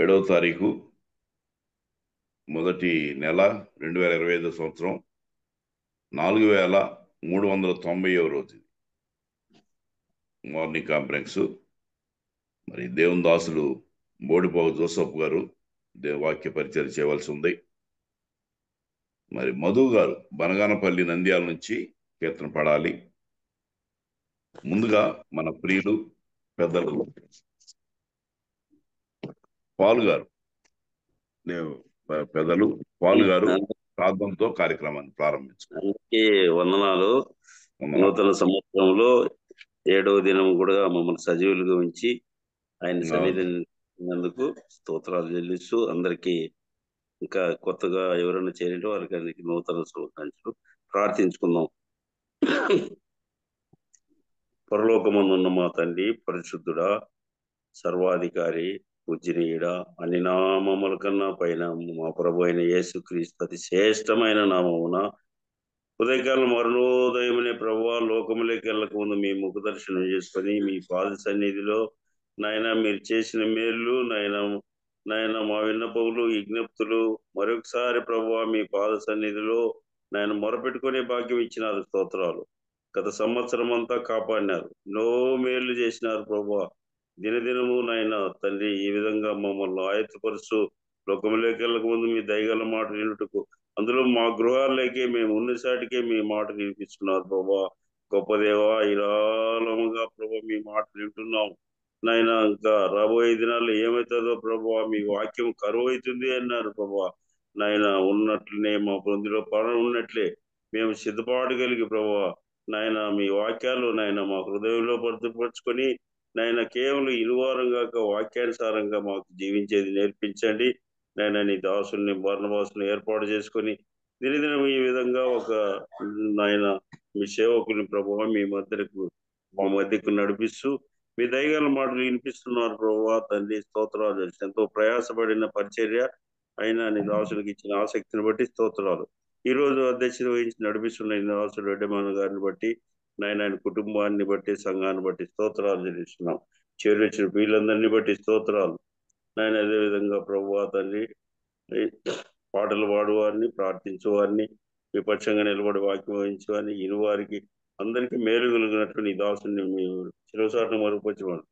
7వ తారీఖు మొదటి నెల 2025 సంవత్సరం 4390వ రోజు మార్నింగ్ కాన్ఫరెన్స్. మరి దేవుని దాసులు బోడిపోగు జోసఫ్ గారు వాక్య పరిచయం చేయవలసి ఉంది. మరి మధు గారు బనగానపల్లి నంద్యాల నుంచి కీర్తన పడాలి. ముందుగా మన ప్రియులు పెద్దలు పాలు గారు ప్రార్థనతో కార్యక్రమాన్ని ప్రారంభించారు. వందనాలు. నూతన సంవత్సరంలో 7వ దినం కూడా మమ్మల్ని సజీవులుగా ఉంచి ఆయన సన్నిధినందుకు స్తోత్రాలు చెల్లిస్తూ, అందరికీ ఇంకా కొత్తగా ఎవరైనా చేరింటే వారికి నూతన శుభాకాంక్షలు ప్రార్థించుకుందాం. పరలోకమందున్న మా తండ్రి, పరిశుద్ధుడా, సర్వాధికారి, పూజనీయుడా, అన్ని నామముల కన్నా పైన మా ప్రభు అయిన యేసుక్రీస్తు అతి శ్రేష్టమైన నామమున ఉదయకాలం మరుణోదయమనే ప్రభువా, లోకములోకి వెళ్ళక ముందు మీ ముఖ దర్శనం చేసుకొని మీ పాద సన్నిధిలో నాయన మీరు చేసిన మేలు నాయన మా విన్నపములు విజ్ఞప్తులు మరొకసారి ప్రభువా మీ పాద సన్నిధిలో నాయన మొరపెట్టుకునే భాగ్యం ఇచ్చినారు. స్తోత్రాలు. గత సంవత్సరం అంతా కాపాడినారు, ఎన్నో మేలు చేసినారు ప్రభువా. దినదినము నాయన తండ్రి ఈ విధంగా మమ్మల్ని ఆయత్తపరుస్తూ లోకములోకి వెళ్ళక ముందు మీ దయగల మాట వినుటకు, అందులో మా గృహాల్లోకే మేము ఉన్నసాటికే మీ మాట వినిపిస్తున్నారు ప్రభా. గొప్ప దేవా, ఇరాళముగా ప్రభా మీ మాట వింటున్నాం నాయన. ఇంకా రాబోయే దినాల్లో ఏమవుతుందో ప్రభా, మీ వాక్యం కరువు అవుతుంది అన్నారు ప్రభా. నాయన ఉన్నట్లనే మా బృందులో పని ఉన్నట్లే మేము సిద్ధపాటు కలిగి ప్రభా నాయన మీ వాక్యాలు నాయన మా హృదయంలో భద్రపరుచుకొని నాయన కేవలం ఇరువారం కాక వాక్యానుసారంగా మాకు జీవించేది నేర్పించండి నాయన. నీ దాసుల్ని బర్నబాసుని ఏర్పాటు చేసుకొని దినదినం ఈ విధంగా ఒక నాయన మీ సేవకుని ప్రభువా మా మధ్యకు నడిపిస్తూ మీ దయగల మాటలు వినిపిస్తున్నారు ప్రభువా. తండ్రి స్తోత్రాలు. ఎంతో ప్రయాసపడిన పరిచర్య అయినా నీ దాసులకు ఇచ్చిన ఆసక్తిని బట్టి స్తోత్రాలు. ఈ రోజు అధ్యక్షత వహించి నడిపిస్తున్న నీ దాసుడు రెడ్డిమాన గారిని బట్టి నాయన, ఆయన కుటుంబాన్ని బట్టి సంఘాన్ని బట్టి స్తోత్రాలు చెల్లిస్తున్నాం. చేరొచ్చిన వీళ్ళందరినీ బట్టి స్తోత్రాలు నాయన. అదేవిధంగా ప్రభువా తండ్రి, పాటలు పాడువారిని, ప్రార్థించేవారిని, విపక్షంగా నిలబడి వాక్యం వహించేవారిని, ఇరువారికి అందరికీ మేలు కలిగినట్లు నీ దాసుని మీ చిరసాటును మరుగుపరచేవాడు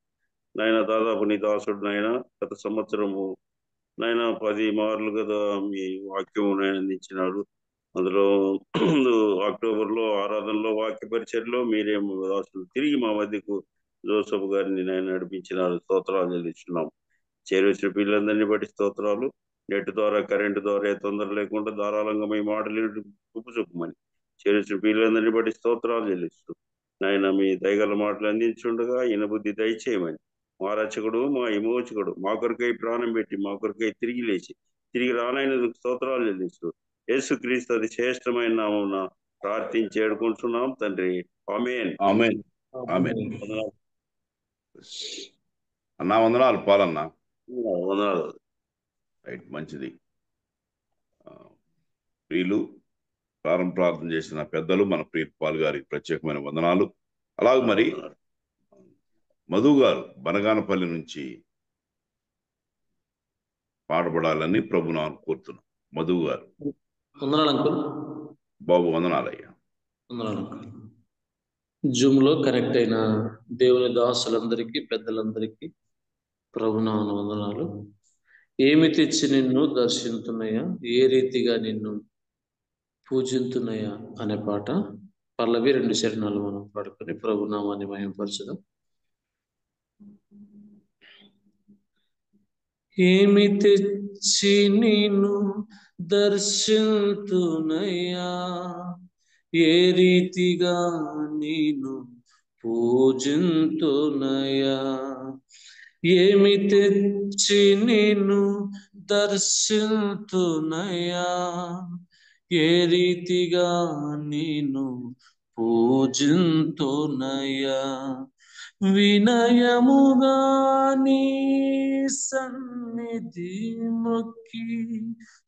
నాయన. దాదాపు నీ దాసుడు నాయన గత సంవత్సరము నాయన 10 మార్లు కదా మీ వాక్యం అందించినాడు. అందులో అక్టోబర్లో ఆరాధనలో వాక్య పరిచయలో మీరేమో దాసులు తిరిగి మా మధ్యకు జోసఫ్ గారిని నాయన నడిపించినారు. స్తోత్రాలు చెల్లిస్తున్నాం. చేరొచ్చిన పిల్లలందరినీ బట్టి స్తోత్రాలు. నెట్ ద్వారా, కరెంటు ద్వారా ఏ తొందర లేకుండా ధారాళంగా మీ మాటలు చూపుమని చేరొచ్చిన పిల్లలందరినీ బట్టి స్తోత్రాలు చెల్లిస్తూ నాయన మీ దయగల మాటలు అందించుండగా ఈయన బుద్ధి దయచేయమని, మా రక్షకుడు, మా విమోచకుడు, మా కొరకై ప్రాణం పెట్టి మా కొరకై తిరిగి లేచి తిరిగి రానైనందుకు స్తోత్రాలు చెల్లిస్తూ యేసుక్రీస్తు అతి శ్రేష్టమైన నామమున ప్రార్థించి ఏడుకుంటున్నాం తండ్రి. ఆమేన్. ఆమేన్. ఆమేన్. అన్నా వందనాలు. పాలన్నా వందనాలు. రైట్, మంచిది. ప్రియులు, ప్రార్థన చేసిన పెద్దలు మన ప్రియ పాల్ గారికి ప్రత్యేకమైన వందనాలు. అలాగే మరి మధు గారు బనగానపల్లి నుంచి పాడబడాలని ప్రభును కోరుతున్నాం. మధు గారు. వందనాలు అంకుల్. బాబు వందనాలయ్యా. వందనాలు అంకుల్. జూమ్లో కనెక్ట్ అయిన దేవుని దాసులందరికీ, పెద్దలందరికీ ప్రభునామమున వందనాలు. ఏమి తెచ్చి నిన్ను దర్శించుతున్నాయా, ఏ రీతిగా నిన్ను పూజించుతున్నాయా అనే పాట పల్లవి 2 చరణాలు మనం పాడుకొని ప్రభునామాన్ని మహిమపరచుదాం. ఏమి తెచ్చి నిన్ను దర్శించుతున్నాయా, ఏ రీతిగా నిన్ను పూజించుతున్నాయా. ఏమి తెచ్చి నిన్ను దర్శించుతున్నాయా, ఏ రీతిగా నిన్ను పూజించుతున్నాయా. వినయముగా నీ సన్నిధి మొక్కి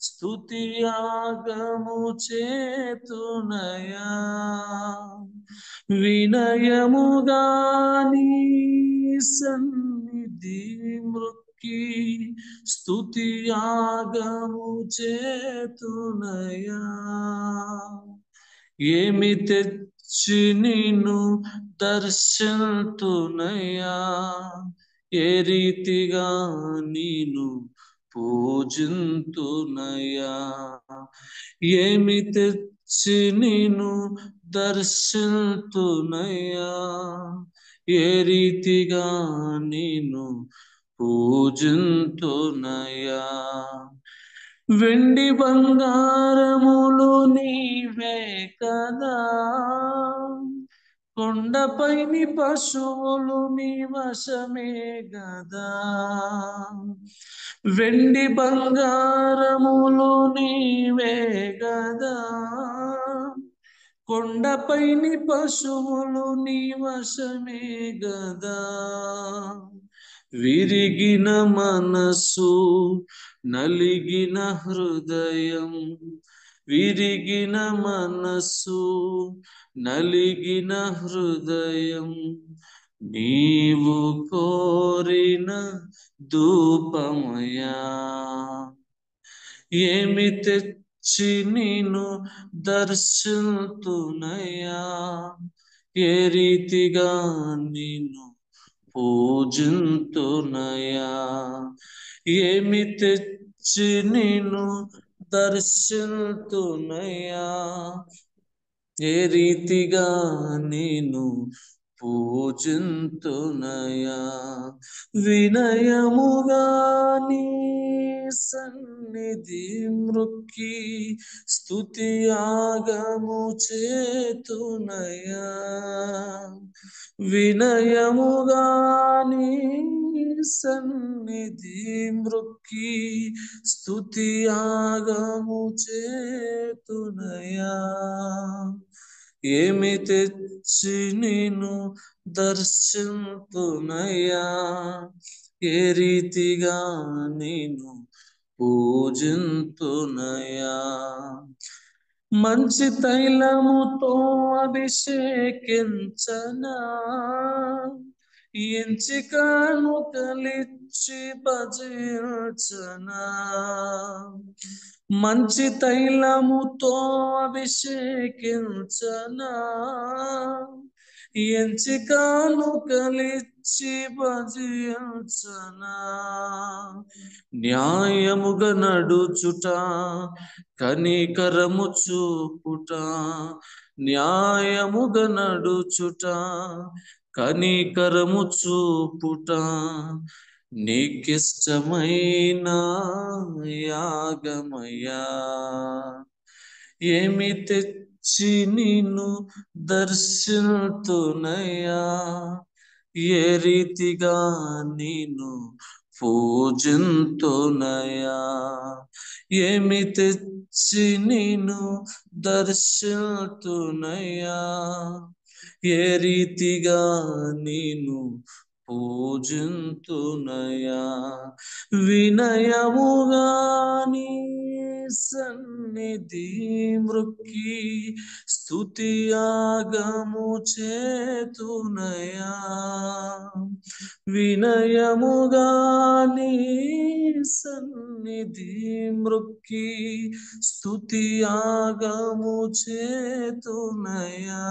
స్తుతియాగము చేతునయా. వినయముగా నీ సన్నిధి మొక్కి మొక్కి స్తుతి యాగము చేతునయా ఏమి తెచ్చి నిన్ను దర్శింతునయా ఏ రీతిగా నేను పూజింతునయా ఏమి తెచ్చి నిన్ను దర్శింతునయా ఏ రీతిగా నేను పూజింతునయా వెండి బంగారములు నీవే కదా కొండపైని పశువులు నీ వశమే గదా వెండి బంగారములు నీవే గదా కొండపైని పశువులు నీ వశమే గదా విరిగిన మనసు నలిగిన హృదయం విరిగిన మనసు నలిగిన హృదయం నీవు కోరిన ధూపమయా ఏమి తెచ్చి నేను దర్శింతునయా ఏ రీతిగా నేను పూజింతునయా ఏమి తెచ్చి నేను దర్శింతునయా ఏ రీతిగా నేను పూజింతునయా వినయముగా నీ సన్నిధి మృక్కి స్తుతి యాగము చేతునయా వినయముగా నీ సన్నిధి మృక్కి స్తుతి యాగము చేతునయా ఏమి తెచ్చి నేను దర్శింతునయా ఏ రీతిగా నేను పూజింతునయా మంచి తైలముతో అభిషేకించనా ఎంచికను కలిచి భజించనా మంచి తైలముతో అభిషేకించనా ఎంచికను కలిచి భజించనా న్యాయముగా నడుచుట కనికరము చూపుట న్యాయముగా నడుచుట కనికరము చూపుట నీకిష్టమైన యాగమయ్యా ఏమి తెచ్చి నిన్ను దర్శింతునయా ఏ రీతిగా నేను పూజింతునయా ఏమి తెచ్చి నిన్ను దర్శింతునయా ఏ రీతిగా నేను పూజింతునయా వినయముగా నీ సన్నిధి మృక్కి స్తుతి యాగము చేతునయా వినయముగా నీ సన్నిధి మృక్కి స్తుతి యాగము చేతునయా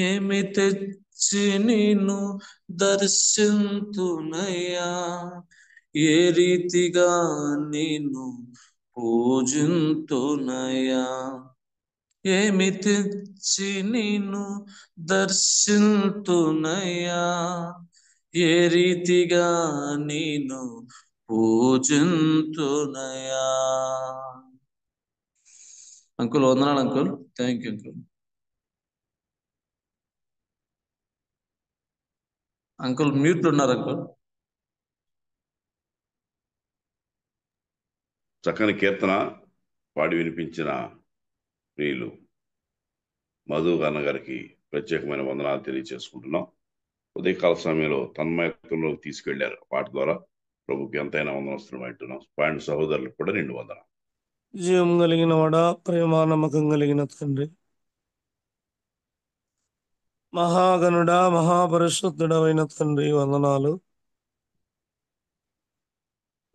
ఏమి తెచ్చి నిన్ను దర్శింతునయా ఏ రీతిగా నేను పూజింతునయా ఏమి తెచ్చి నిన్ను దర్శింతునయా ఏ రీతిగా నేను పూజింతునయా అంకుల్ వందనాలు uncle thank you uncle uncle mute ఉన్నారు అంకుల్ చక్కని కీర్తన పాడి వినిపించిన ప్రియులు మధు అన్న గారికి ప్రత్యేకమైన వందనాలు తెలియజేసుకుంటున్నాం. ఉదయకాల సమయంలో తన్మయత్వంలోకి తీసుకెళ్లారు పాట ద్వారా. ప్రభుకి ఎంతైనా వందనస్తులం అంటున్నాం. పాండ్ సహోదరులకు కూడా నిండు వందన. జీవం కలిగిన వాడా, ప్రేమ నమ్మకం కలిగిన తండ్రి, మహాగణుడా, మహాపరిశుద్ధుడమైన తండ్రి వందనాలు.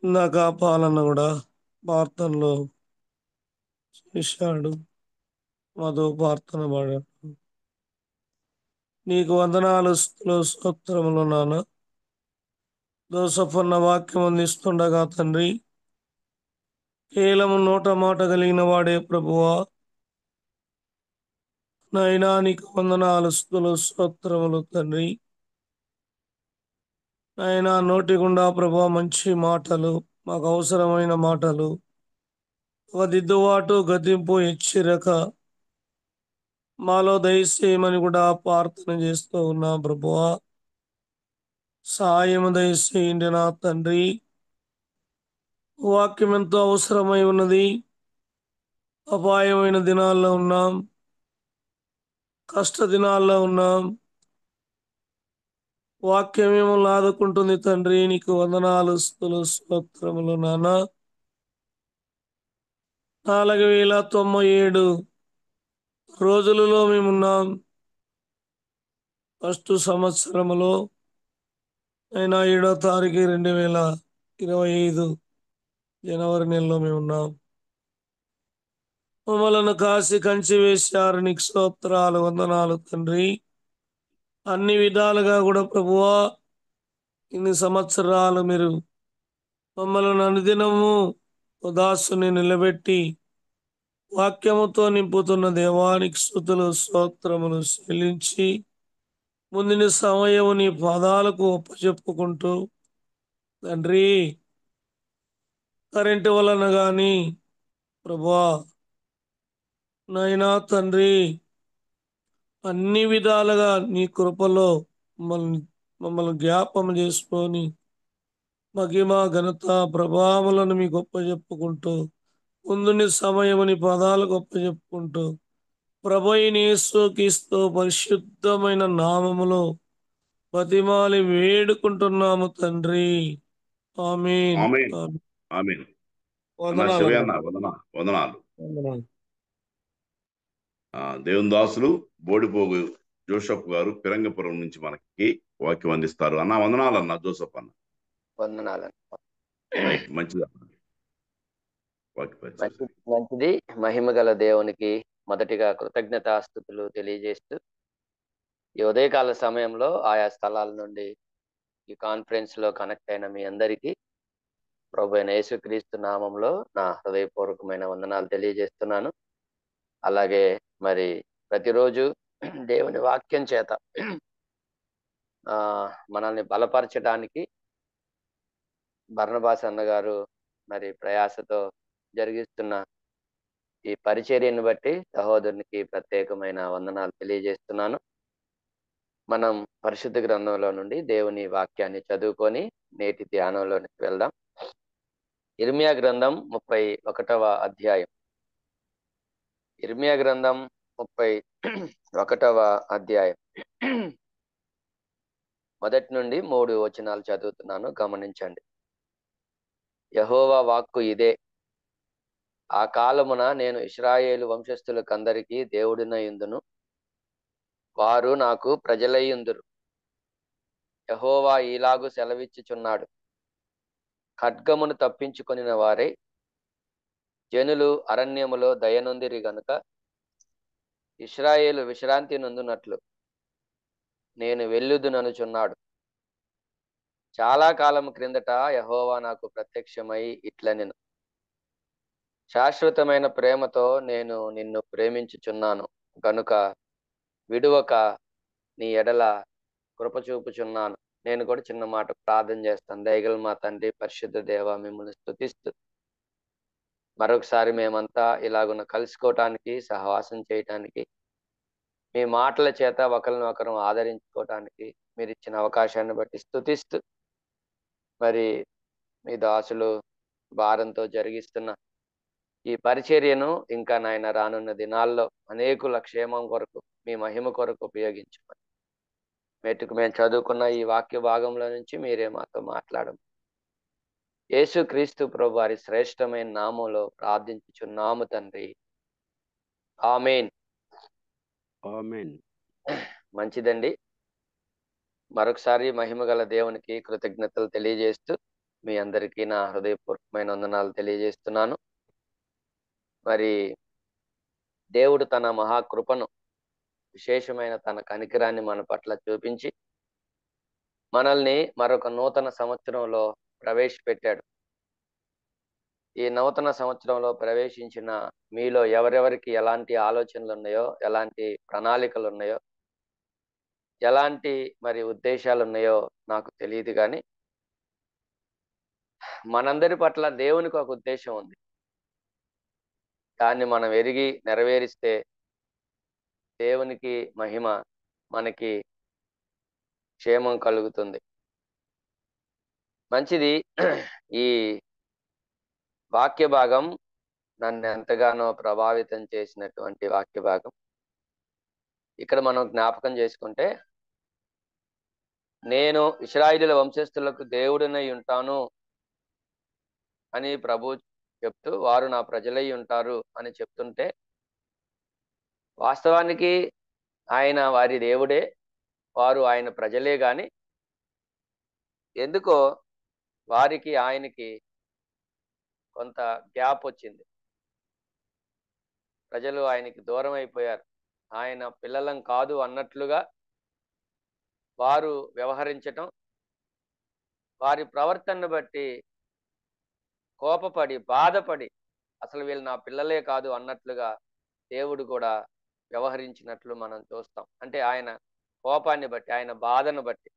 ఇందాక పాలన కూడా ప్రార్థనలో చేశాడు. మధు ప్రార్థన పాడాడు. నీకు వందనాలు, స్తుతులు, స్తోత్రములు నాన్న. జోసఫ్ అన్న వాక్యం అందిస్తుండగా తండ్రి, కేవలము నోట మాట కలిగిన వాడే ప్రభువా. నాయనా నీకు వందనాలు, స్తుతులు, స్తోత్రములు తండ్రి. నాయనా నోటి గుండా ప్రభువా మంచి మాటలు, మాకు అవసరమైన మాటలు, ఒక దిద్దుబాటు, గద్దింపు, హెచ్చరిక మాలో దయచేయమని కూడా ప్రార్థన చేస్తూ ఉన్నాం ప్రభువా. సహాయము దయచేయండి నా తండ్రి. వాక్యం ఎంతో అవసరమై ఉన్నది. అపాయమైన దినాల్లో ఉన్నాం, కష్ట దినాల్లో ఉన్నాం. వాక్యం ఏమో ఆదుకుంటుంది తండ్రి. నీకు వందనాలు, స్తుతులు, స్తోత్రములు నాన్న. 4097 రోజులలో మేమున్నాం. ఫస్ట్ సంవత్సరములో అయినా 7వ తారీఖు 2025 జనవరి నెలలో మేము ఉన్నాం. మమ్మలను కాసి కంచి వేశారు. నీకు స్తోత్రాలు, వందనాలు తండ్రి. అన్ని విధాలుగా కూడా ప్రభువా, ఇన్ని సంవత్సరాలు మీరు మమ్మల్ని అనుదినము ఉదాసుని నిలబెట్టి వాక్యముతో నింపుతున్న దేవానికి స్తుతులు, స్తోత్రములు చెల్లించి ముందుని సమయము నీ పాదాలకు ఒప్పచెప్పుకుంటూ తండ్రి, కరెంటు వలన గాని ప్రభువా నాయనా తండ్రి, అన్ని విధాలుగా నీ కృపలో మమ్మల్ని జ్ఞాపం చేసుకొని మహిమ, ఘనత, ప్రభావములను మీ గొప్ప చెప్పుకుంటూ ముందుని సమయముని పదాలు గొప్ప చెప్పుకుంటూ ప్రభువైన యేసుక్రీస్తు పరిశుద్ధమైన నామములో బతిమాలి వేడుకుంటున్నాము తండ్రి. ఆమేన్. ఆమేన్. ఆమేన్. అన్న వందనాలు శివయ్య అన్న. అన్న వందనాలు. వందనాలు. దేవుని దాసులు బోడిపోగు జోసఫ్ గారు పిరంగపురం నుంచి మనకి వాక్యం అందిస్తారు. అన్న వందనాలు అన్న జోసఫ్ అన్న. వందనాలండి. రైట్, మంచిది అన్న. వాక్య పరిచయం. మంచిది. మహిమ గల దేవునికి మొదటిగా కృతజ్ఞతాస్తుతులు తెలియజేస్తూ ఈ ఉదయకాల సమయంలో ఆయా స్థలాల నుండి ఈ కాన్ఫరెన్స్ లో కనెక్ట్ అయిన మీ అందరికీ ప్రభు అయిన యేసుక్రీస్తు నామంలో నా హృదయపూర్వకమైన వందనాలు తెలియజేస్తున్నాను. అలాగే మరి ప్రతిరోజు దేవుని వాక్యం చేత మనల్ని బలపరచడానికి బర్నబాస్ అన్నగారు మరి ప్రయాసతో జరిగిస్తున్న ఈ పరిచర్యను బట్టి సహోదరునికి ప్రత్యేకమైన వందనాలు తెలియజేస్తున్నాను. మనం పరిశుద్ధ గ్రంథంలో నుండి దేవుని వాక్యాన్ని చదువుకొని నేటి ధ్యానంలోనికి వెళ్దాం. ఇర్మియా గ్రంథం 31వ అధ్యాయం. ఇర్మియా గ్రంథం 31వ అధ్యాయం మొదటి నుండి 3 వచనాలు చదువుతున్నాను, గమనించండి. యెహోవా వాక్కు ఇదే: ఆ కాలమున నేను ఇశ్రాయేలు వంశస్థులకందరికీ దేవుడినయుందును, వారు నాకు ప్రజలయ్యుందురు. యెహోవా ఈలాగు సెలవిచ్చుచున్నాడు: ఖడ్గమును తప్పించుకొనిన వారై జనులు అరణ్యములో దయనొందిరి గనుక ఇశ్రాయేలు విశ్రాంతి నొందునట్లు నేను వెళ్ళుదుననుచున్నాడు. చాలా కాలం క్రిందట యెహోవా నాకు ప్రత్యక్షమై ఇట్లనెను: శాశ్వతమైన ప్రేమతో నేను నిన్ను ప్రేమించుచున్నాను గనుక విడువక నీ ఎడల కృప చూపుచున్నాను. నేను కూడా చిన్న మాట ప్రార్థన చేస్తాను. దయగల మా తండ్రి, పరిశుద్ధ దేవ, మిమ్మల్ని స్తుతిస్తూ మరొకసారి మేమంతా ఇలాగున్న కలుసుకోవటానికి, సహవాసం చేయటానికి, మీ మాటల చేత ఒకరినొకరు ఆదరించుకోవటానికి మీరు ఇచ్చిన అవకాశాన్ని బట్టి స్తుతిస్తూ మరి మీ దాసులు భారంతో జరిగిస్తున్న ఈ పరిచర్యను ఇంకా నాయన రానున్న దినాల్లో అనేకుల క్షేమం కొరకు, మీ మహిమ కొరకు ఉపయోగించమని మెట్టుకు మేము చదువుకున్న ఈ వాక్య భాగంలో నుంచి మీరే మాతో మాట్లాడము. యేసుక్రీస్తు ప్రభు వారి శ్రేష్టమైన నామంలో ప్రార్థించుచున్నాము తండ్రి. ఆమేన్. ఆమేన్. మంచిదండి. మరొకసారి మహిమ గల దేవునికి కృతజ్ఞతలు తెలియజేస్తూ మీ అందరికీ నా హృదయపూర్వకమైన వందనాలు తెలియజేస్తున్నాను. మరి దేవుడు తన మహాకృపను, విశేషమైన తన కనికరాన్ని మన పట్ల చూపించి మనల్ని మరొక నూతన సంవత్సరంలో ప్రవేశపెట్టాడు. ఈ నూతన సంవత్సరంలో ప్రవేశించిన మీలో ఎవరెవరికి ఎలాంటి ఆలోచనలు ఉన్నాయో, ఎలాంటి ప్రణాళికలు ఉన్నాయో, ఎలాంటి మరి ఉద్దేశాలు ఉన్నాయో నాకు తెలియదు, కానీ మనందరి పట్ల దేవునికి ఒక ఉద్దేశం ఉంది. దాన్ని మనం ఎరిగి నెరవేరిస్తే దేవునికి మహిమ, మనకి క్షేమం కలుగుతుంది. మంచిది. ఈ వాక్య భాగం నన్ను ఎంతగానో ప్రభావితం చేసినటువంటి వాక్య భాగం. ఇక్కడ మనం జ్ఞాపకం చేసుకుంటే, నేను ఇశ్రాయేలీయుల వంశస్థులకు దేవుడినై ఉంటాను అని ప్రభు చెప్తూ, వారు నా ప్రజలై ఉంటారు అని చెప్తుంటే, వాస్తవానికి ఆయన వారి దేవుడే, వారు ఆయన ప్రజలే, గాని ఎందుకో వారికి ఆయనకి కొంత గ్యాప్ వచ్చింది. ప్రజలు ఆయనకి దూరం అయిపోయారు. ఆయన పిల్లలం కాదు అన్నట్లుగా వారు వ్యవహరించటం, వారి ప్రవర్తనను బట్టి కోపపడి, బాధపడి, అసలు వీళ్ళు నా పిల్లలే కాదు అన్నట్లుగా దేవుడు కూడా వ్యవహరించినట్లు మనం చూస్తాం. అంటే ఆయన కోపాన్ని బట్టి, ఆయన బాధను బట్టి.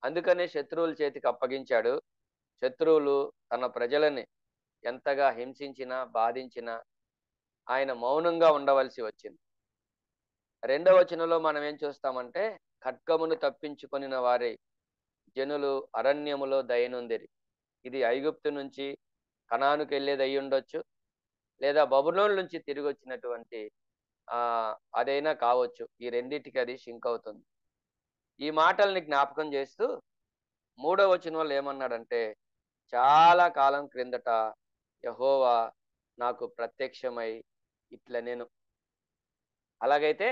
అందుకనే శత్రువుల చేతికి అప్పగించాడు. శత్రువులు తన ప్రజలని ఎంతగా హింసించినా, బాధించినా ఆయన మౌనంగా ఉండవలసి వచ్చింది. 2వ వచనంలో మనం ఏం చూస్తామంటే, ఖడ్గమును తప్పించుకొనిన వారి జనులు అరణ్యములో దయనుందిరి. ఇది ఐగుప్తు నుంచి కనానుకు వెళ్ళేది అయి ఉండొచ్చు, లేదా బబులోను నుంచి తిరిగి వచ్చినటువంటి అదైనా కావచ్చు. ఈ రెండింటికి అది సింక్ అవుతుంది. ఈ మాటల్ని జ్ఞాపకం చేస్తూ 3వ వచనంలో ఏమన్నాడంటే, చాలా కాలం క్రిందట యెహోవా నాకు ప్రత్యక్షమై ఇట్లనెను. అలాగైతే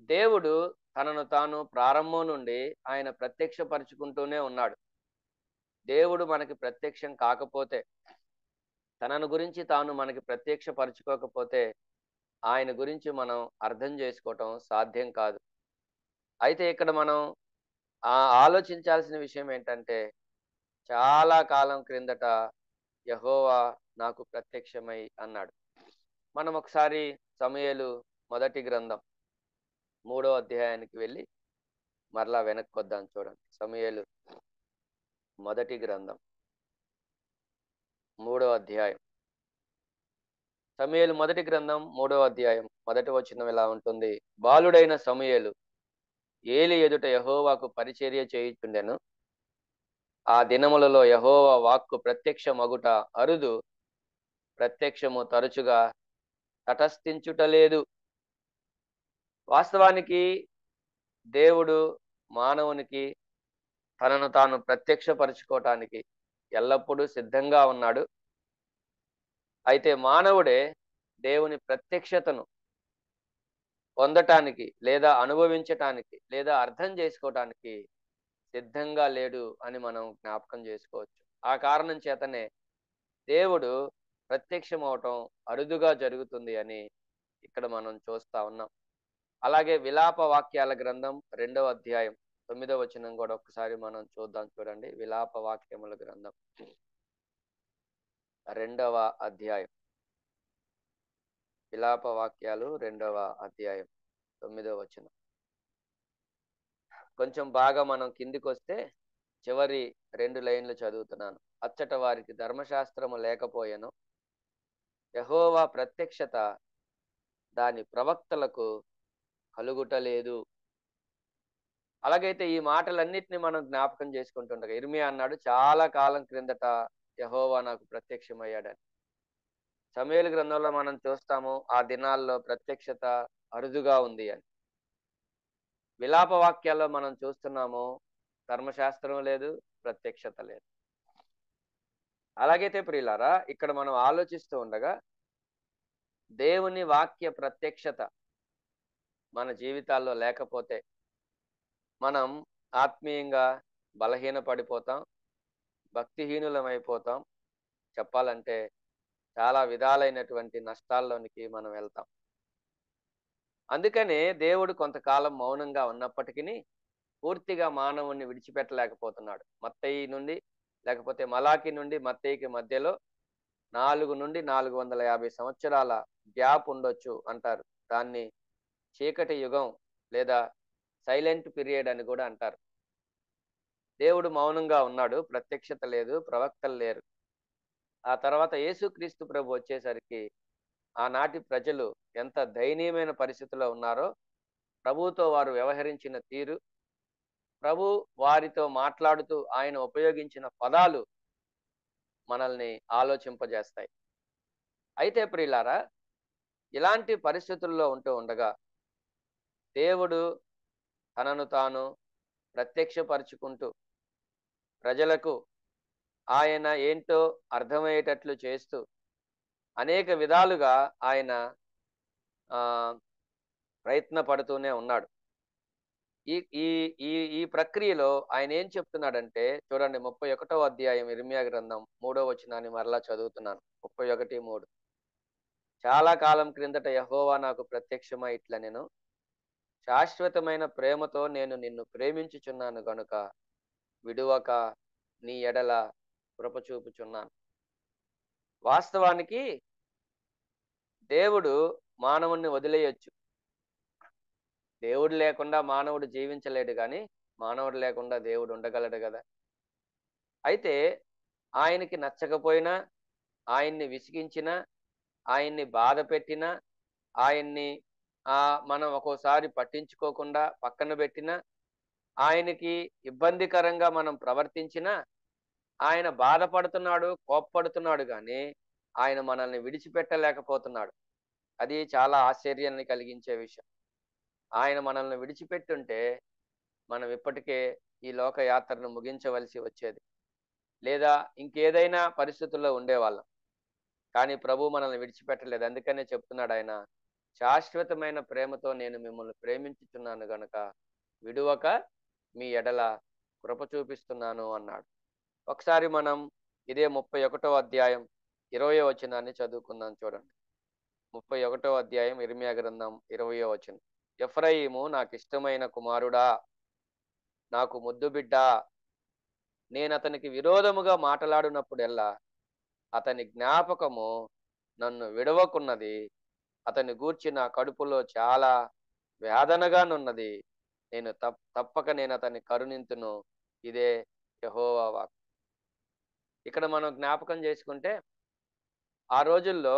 దేవుడు తనను తాను ప్రారంభం నుండి ఆయన ప్రత్యక్షపరుచుకుంటూనే ఉన్నాడు. దేవుడు మనకి ప్రత్యక్షం కాకపోతే, తనను గురించి తాను మనకి ప్రత్యక్షపరచుకోకపోతే, ఆయన గురించి మనం అర్థం చేసుకోవటం సాధ్యం కాదు. అయితే ఇక్కడ మనం ఆలోచించాల్సిన విషయం ఏంటంటే, చాలా కాలం క్రిందట యెహోవా నాకు ప్రత్యక్షమై అన్నాడు. మనం ఒకసారి సమూయేలు మొదటి గ్రంథం 3వ అధ్యాయానికి వెళ్ళి మరలా వెనక్కి వద్దాం. చూడండి, సమూయేలు మొదటి గ్రంథం 3వ అధ్యాయం. సమూయేలు మొదటి గ్రంథం 3వ అధ్యాయం మొదటి వచనం ఇలా ఉంటుంది. బాలుడైన సమూయేలు ఏలి ఎదుట యెహోవాకు పరిచర్య చేయుచుండెను. ఆ దినములలో యెహోవా వాక్కు ప్రత్యక్షమగుట అరుదు, ప్రత్యక్షము తరచుగా తటస్థించుటలేదు. వాస్తవానికి దేవుడు మానవునికి తనను తాను ప్రత్యక్షపరచుకోవటానికి ఎల్లప్పుడూ సిద్ధంగా ఉన్నాడు. అయితే మానవుడే దేవుని ప్రత్యక్షతను పొందటానికి, లేదా అనుభవించటానికి, లేదా అర్థం చేసుకోవటానికి సిద్ధంగా లేడు అని మనం జ్ఞాపకం చేసుకోవచ్చు. ఆ కారణం చేతనే దేవుడు ప్రత్యక్షం అవటం అరుదుగా జరుగుతుంది అని ఇక్కడ మనం చూస్తా ఉన్నాం. అలాగే విలాప వాక్యాల గ్రంథం 2వ అధ్యాయం 9వ వచనం కూడా ఒకసారి మనం చూద్దాం. చూడండి, విలాప వాక్యముల గ్రంథం 2వ అధ్యాయం, విలాప వాక్యాలు 2వ అధ్యాయం 9వ వచనం. కొంచెం బాగా మనం కిందికి వస్తే చివరి 2 లైన్లు చదువుతున్నాను. అచ్చట వారికి ధర్మశాస్త్రము లేకపోయెను, యెహోవా ప్రత్యక్షత దాని ప్రవక్తలకు కలుగుటలేదు. అలాగైతే ఈ మాటలన్నిటిని మనం జ్ఞాపకం చేసుకుంటుండగా ఇర్మియా అన్నాడు, చాలా కాలం క్రిందట యెహోవా నాకు ప్రత్యక్షమయ్యాడని. సమూయేలు గ్రంథంలో మనం చూస్తాము, ఆ దినాల్లో ప్రత్యక్షత అరుదుగా ఉంది అని. విలాప వాక్యాల్లో మనం చూస్తున్నాము, ధర్మశాస్త్రం లేదు, ప్రత్యక్షత లేదు. అలాగైతే ప్రియులారా, ఇక్కడ మనం ఆలోచిస్తూ ఉండగా దేవుని వాక్య ప్రత్యక్షత మన జీవితాల్లో లేకపోతే మనం ఆత్మీయంగా బలహీన పడిపోతాం. భక్తిహీనులమైపోతాం. చెప్పాలంటే చాలా విధాలైనటువంటి నష్టాల్లోనికి మనం వెళ్తాం. అందుకనే దేవుడు కొంతకాలం మౌనంగా ఉన్నప్పటికీ పూర్తిగా మానవుణ్ణి విడిచిపెట్టలేకపోతున్నాడు. మత్తయి నుండి లేకపోతే మలాకి నుండి మత్తయికి మధ్యలో 4 నుండి 450 సంవత్సరాల గ్యాప్ ఉండొచ్చు అంటారు. దాన్ని చీకటి యుగం లేదా సైలెంట్ పీరియడ్ అని కూడా అంటారు. దేవుడు మౌనంగా ఉన్నాడు, ప్రత్యక్షత లేదు, ప్రవక్తలు లేరు. ఆ తర్వాత యేసుక్రీస్తు ప్రభు వచ్చేసరికి ఆనాటి ప్రజలు ఎంత దయనీయమైన పరిస్థితిలో ఉన్నారో, ప్రభువుతో వారు వ్యవహరించిన తీరు, ప్రభు వారితో మాట్లాడుతూ ఆయన ఉపయోగించిన పదాలు మనల్ని ఆలోచింపజేస్తాయి. అయితే ప్రియులారా, ఇలాంటి పరిస్థితుల్లో ఉంటూ ఉండగా దేవుడు తనను తాను ప్రత్యక్షపరుచుకుంటూ ప్రజలకు ఆయన ఏంటో అర్థమయ్యేటట్లు చేస్తూ అనేక విధాలుగా ఆయన ఆ ప్రయత్నపడుతూనే ఉన్నాడు. ఈ ఈ ఈ ఈ ప్రక్రియలో ఆయన ఏం చెప్తున్నాడంటే చూడండి, 31వ అధ్యాయం ఇర్మియా గ్రంథం 3వ వచనాన్ని మరలా చదువుతున్నాను. 31:3. చాలా కాలం క్రిందట యెహోవా నాకు ప్రత్యక్షమై ఇట్లనెను, శాశ్వతమైన ప్రేమతో నేను నిన్ను ప్రేమించుచున్నాను గనుక విడువక నీ ఎడల కృప చూపుచున్నాను. వాస్తవానికి దేవుడు మానవుణ్ణి వదిలేయొచ్చు. దేవుడు లేకుండా మానవుడు జీవించలేడు, కానీ మానవుడు లేకుండా దేవుడు ఉండగలడు కదా. అయితే ఆయనకి నచ్చకపోయినా, ఆయన్ని విసిగించినా, ఆయన్ని బాధ పెట్టినా, ఆయన్ని మనం ఒక్కోసారి పట్టించుకోకుండా పక్కన పెట్టినా, ఆయనకి ఇబ్బందికరంగా మనం ప్రవర్తించినా ఆయన బాధపడుతున్నాడు, కోప్పడుతున్నాడు, కానీ ఆయన మనల్ని విడిచిపెట్టలేకపోతున్నాడు. అది చాలా ఆశ్చర్యాన్ని కలిగించే విషయం. ఆయన మనల్ని విడిచిపెట్టుంటే మనం ఇప్పటికే ఈ లోక యాత్రను ముగించవలసి వచ్చేది, లేదా ఇంకేదైనా పరిస్థితుల్లో ఉండేవాళ్ళం. కానీ ప్రభు మనల్ని విడిచిపెట్టలేదు. అందుకనే చెప్తున్నాడు ఆయన, శాశ్వతమైన ప్రేమతో నేను మిమ్మల్ని ప్రేమించుచున్నాను గనుక విడువక మీ ఎడల కృప చూపిస్తున్నాను అన్నాడు. ఒకసారి మనం ఇదే 31వ అధ్యాయం 20వ వచనాన్ని చదువుకుందాం. చూడండి, 31వ అధ్యాయం ఇర్మియా గ్రంథం 20వ వచనం. ఎఫ్రాయిము నాకు ఇష్టమైన కుమారుడా, నాకు ముద్దు బిడ్డ, నేను అతనికి విరోధముగా మాట్లాడినప్పుడెల్లా అతని జ్ఞాపకము నన్ను విడవకున్నది, అతని గూర్చి నా కడుపులో చాలా వేదనగానున్నది. నేను తప్పక నేను అతన్ని కరుణింతును. ఇదే యెహోవా వాక్కు. ఇక్కడ మనం జ్ఞాపకం చేసుకుంటే ఆ రోజుల్లో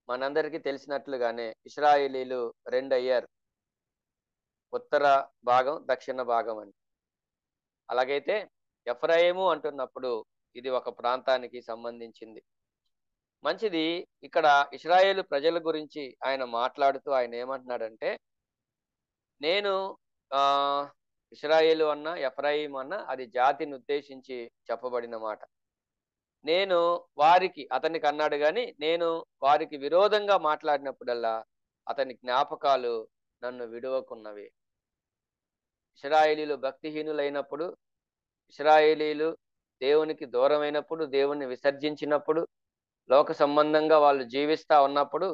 మనందరికీ తెలిసినట్లుగానే ఇశ్రాయేలీలు 2 అయ్యారు, ఉత్తర భాగం, దక్షిణ భాగం అని. అలాగైతే ఎఫ్రాయిము అంటున్నప్పుడు ఇది ఒక ప్రాంతానికి సంబంధించింది. మంచిది. ఇక్కడ ఇశ్రాయేలు ప్రజల గురించి ఆయన మాట్లాడుతూ ఆయన ఏమంటున్నాడంటే, నేను ఇశ్రాయేలు అన్న ఎఫ్రాయిం అన్న అది జాతిని ఉద్దేశించి చెప్పబడిన మాట. నేను వారికి, అతనికి అన్నాడు కానీ, నేను వారికి విరోధంగా మాట్లాడినప్పుడల్లా అతని జ్ఞాపకాలు నన్ను విడువకున్నవి. ఇశ్రాయేలీలు భక్తిహీనులైనప్పుడు, ఇశ్రాయేలీలు దేవునికి దూరమైనప్పుడు, దేవుణ్ణి విసర్జించినప్పుడు, లోక సంబంధంగా వాళ్ళు జీవిస్తా ఉన్నప్పుడు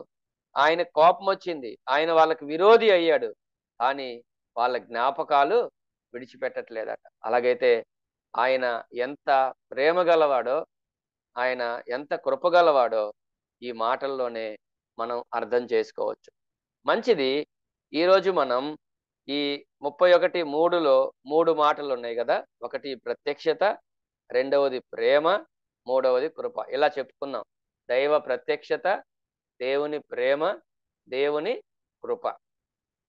ఆయన కోపం వచ్చింది. ఆయన వాళ్ళకి విరోధి అయ్యాడు, కానీ వాళ్ళ జ్ఞాపకాలు విడిచిపెట్టట్లేదట. అలాగైతే ఆయన ఎంత ప్రేమ గలవాడో, ఆయన ఎంత కృపగలవాడో ఈ మాటల్లోనే మనం అర్థం చేసుకోవచ్చు. మంచిది. ఈరోజు మనం ఈ 31:3లో 3 మాటలు ఉన్నాయి కదా. ఒకటి ప్రత్యక్షత, రెండవది ప్రేమ, మూడవది కృప. ఇలా చెప్పుకున్నాం. దైవ ప్రత్యక్షత, దేవుని ప్రేమ, దేవుని కృప.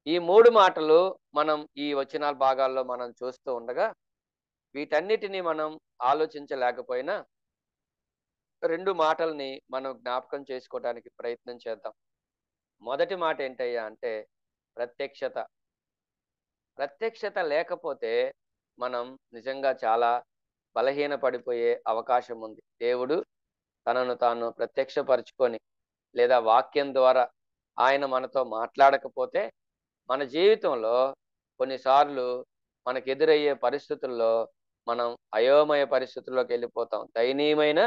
ఈ 3 మాటలు మనం ఈ వచనాల భాగాల్లో మనం చూస్తూ ఉండగా వీటన్నిటిని మనం ఆలోచించలేకపోయినా 2 మాటల్ని మనం జ్ఞాపకం చేసుకోవడానికి ప్రయత్నం చేద్దాం. మొదటి మాట ఏంటయ్యా అంటే ప్రత్యక్షత. ప్రత్యక్షత లేకపోతే మనం నిజంగా చాలా బలహీన పడిపోయే అవకాశం ఉంది. దేవుడు తనను తాను ప్రత్యక్షపరుచుకొని లేదా వాక్యం ద్వారా ఆయన మనతో మాట్లాడకపోతే మన జీవితంలో కొన్నిసార్లు మనకు ఎదురయ్యే పరిస్థితుల్లో మనం అయోమయ పరిస్థితుల్లోకి వెళ్ళిపోతాం, దయనీయమైన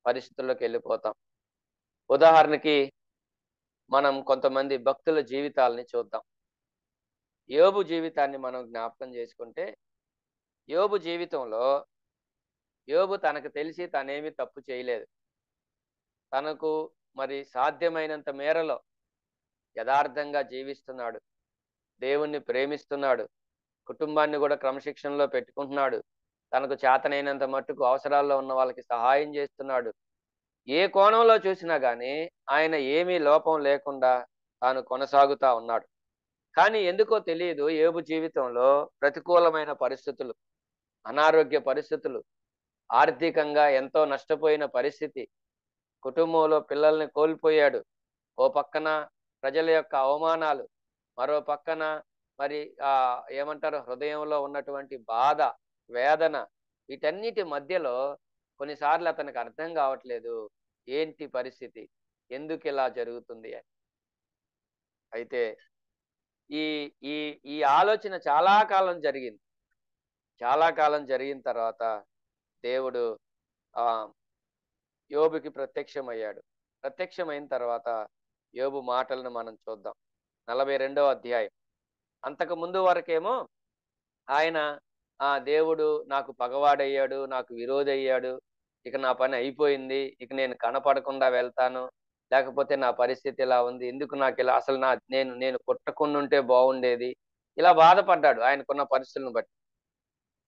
పరిస్థితుల్లోకి వెళ్ళిపోతాం. ఉదాహరణకి మనం కొంతమంది భక్తుల జీవితాలని చూద్దాం. యోబు జీవితాన్ని మనం జ్ఞాపకం చేసుకుంటే, యోబు జీవితంలో యోబు తనకు తెలిసి తనేమి తప్పు చేయలేదు. తనకు మరి సాధ్యమైనంత మేరలో యథార్థంగా జీవిస్తున్నాడు, దేవుణ్ణి ప్రేమిస్తున్నాడు, కుటుంబాన్ని కూడా క్రమశిక్షణలో పెట్టుకుంటున్నాడు, తనకు చేతనైనంత మట్టుకు అవసరాల్లో ఉన్న వాళ్ళకి సహాయం చేస్తున్నాడు. ఏ కోణంలో చూసినా గానీ ఆయన ఏమీ లోపం లేకుండా తాను కొనసాగుతా ఉన్నాడు. కానీ ఎందుకో తెలియదు, యోబు జీవితంలో ప్రతికూలమైన పరిస్థితులు, అనారోగ్య పరిస్థితులు, ఆర్థికంగా ఎంతో నష్టపోయిన పరిస్థితి, కుటుంబంలో పిల్లల్ని కోల్పోయాడు, ఓ పక్కన ప్రజల యొక్క అవమానాలు, మరో పక్కన మరి ఏమంటారు, హృదయంలో ఉన్నటువంటి బాధ, వేదన, వీటన్నిటి మధ్యలో కొన్నిసార్లు అతనికి అర్థం కావట్లేదు ఏంటి పరిస్థితి, ఎందుకు ఇలా జరుగుతుంది అని. అయితే ఈ ఈ ఈ ఆలోచన చాలా కాలం జరిగింది. చాలా కాలం జరిగిన తర్వాత దేవుడు ఆ యోబుకి ప్రత్యక్షమయ్యాడు. ప్రత్యక్షమైన తర్వాత యోబు మాటలను మనం చూద్దాం. 42వ అధ్యాయం. అంతకు ముందు వరకేమో ఆయన దేవుడు నాకు పగవాడయ్యాడు, నాకు విరోధి అయ్యాడు, ఇక నా పని అయిపోయింది, ఇక నేను కనపడకుండా వెళ్తాను, లేకపోతే నా పరిస్థితి ఇలా ఉంది, ఎందుకు నాకు ఇలా, అసలు నేను పుట్టకుండా ఉంటే బాగుండేది, ఇలా బాధపడ్డాడు ఆయనకున్న పరిస్థితులను బట్టి.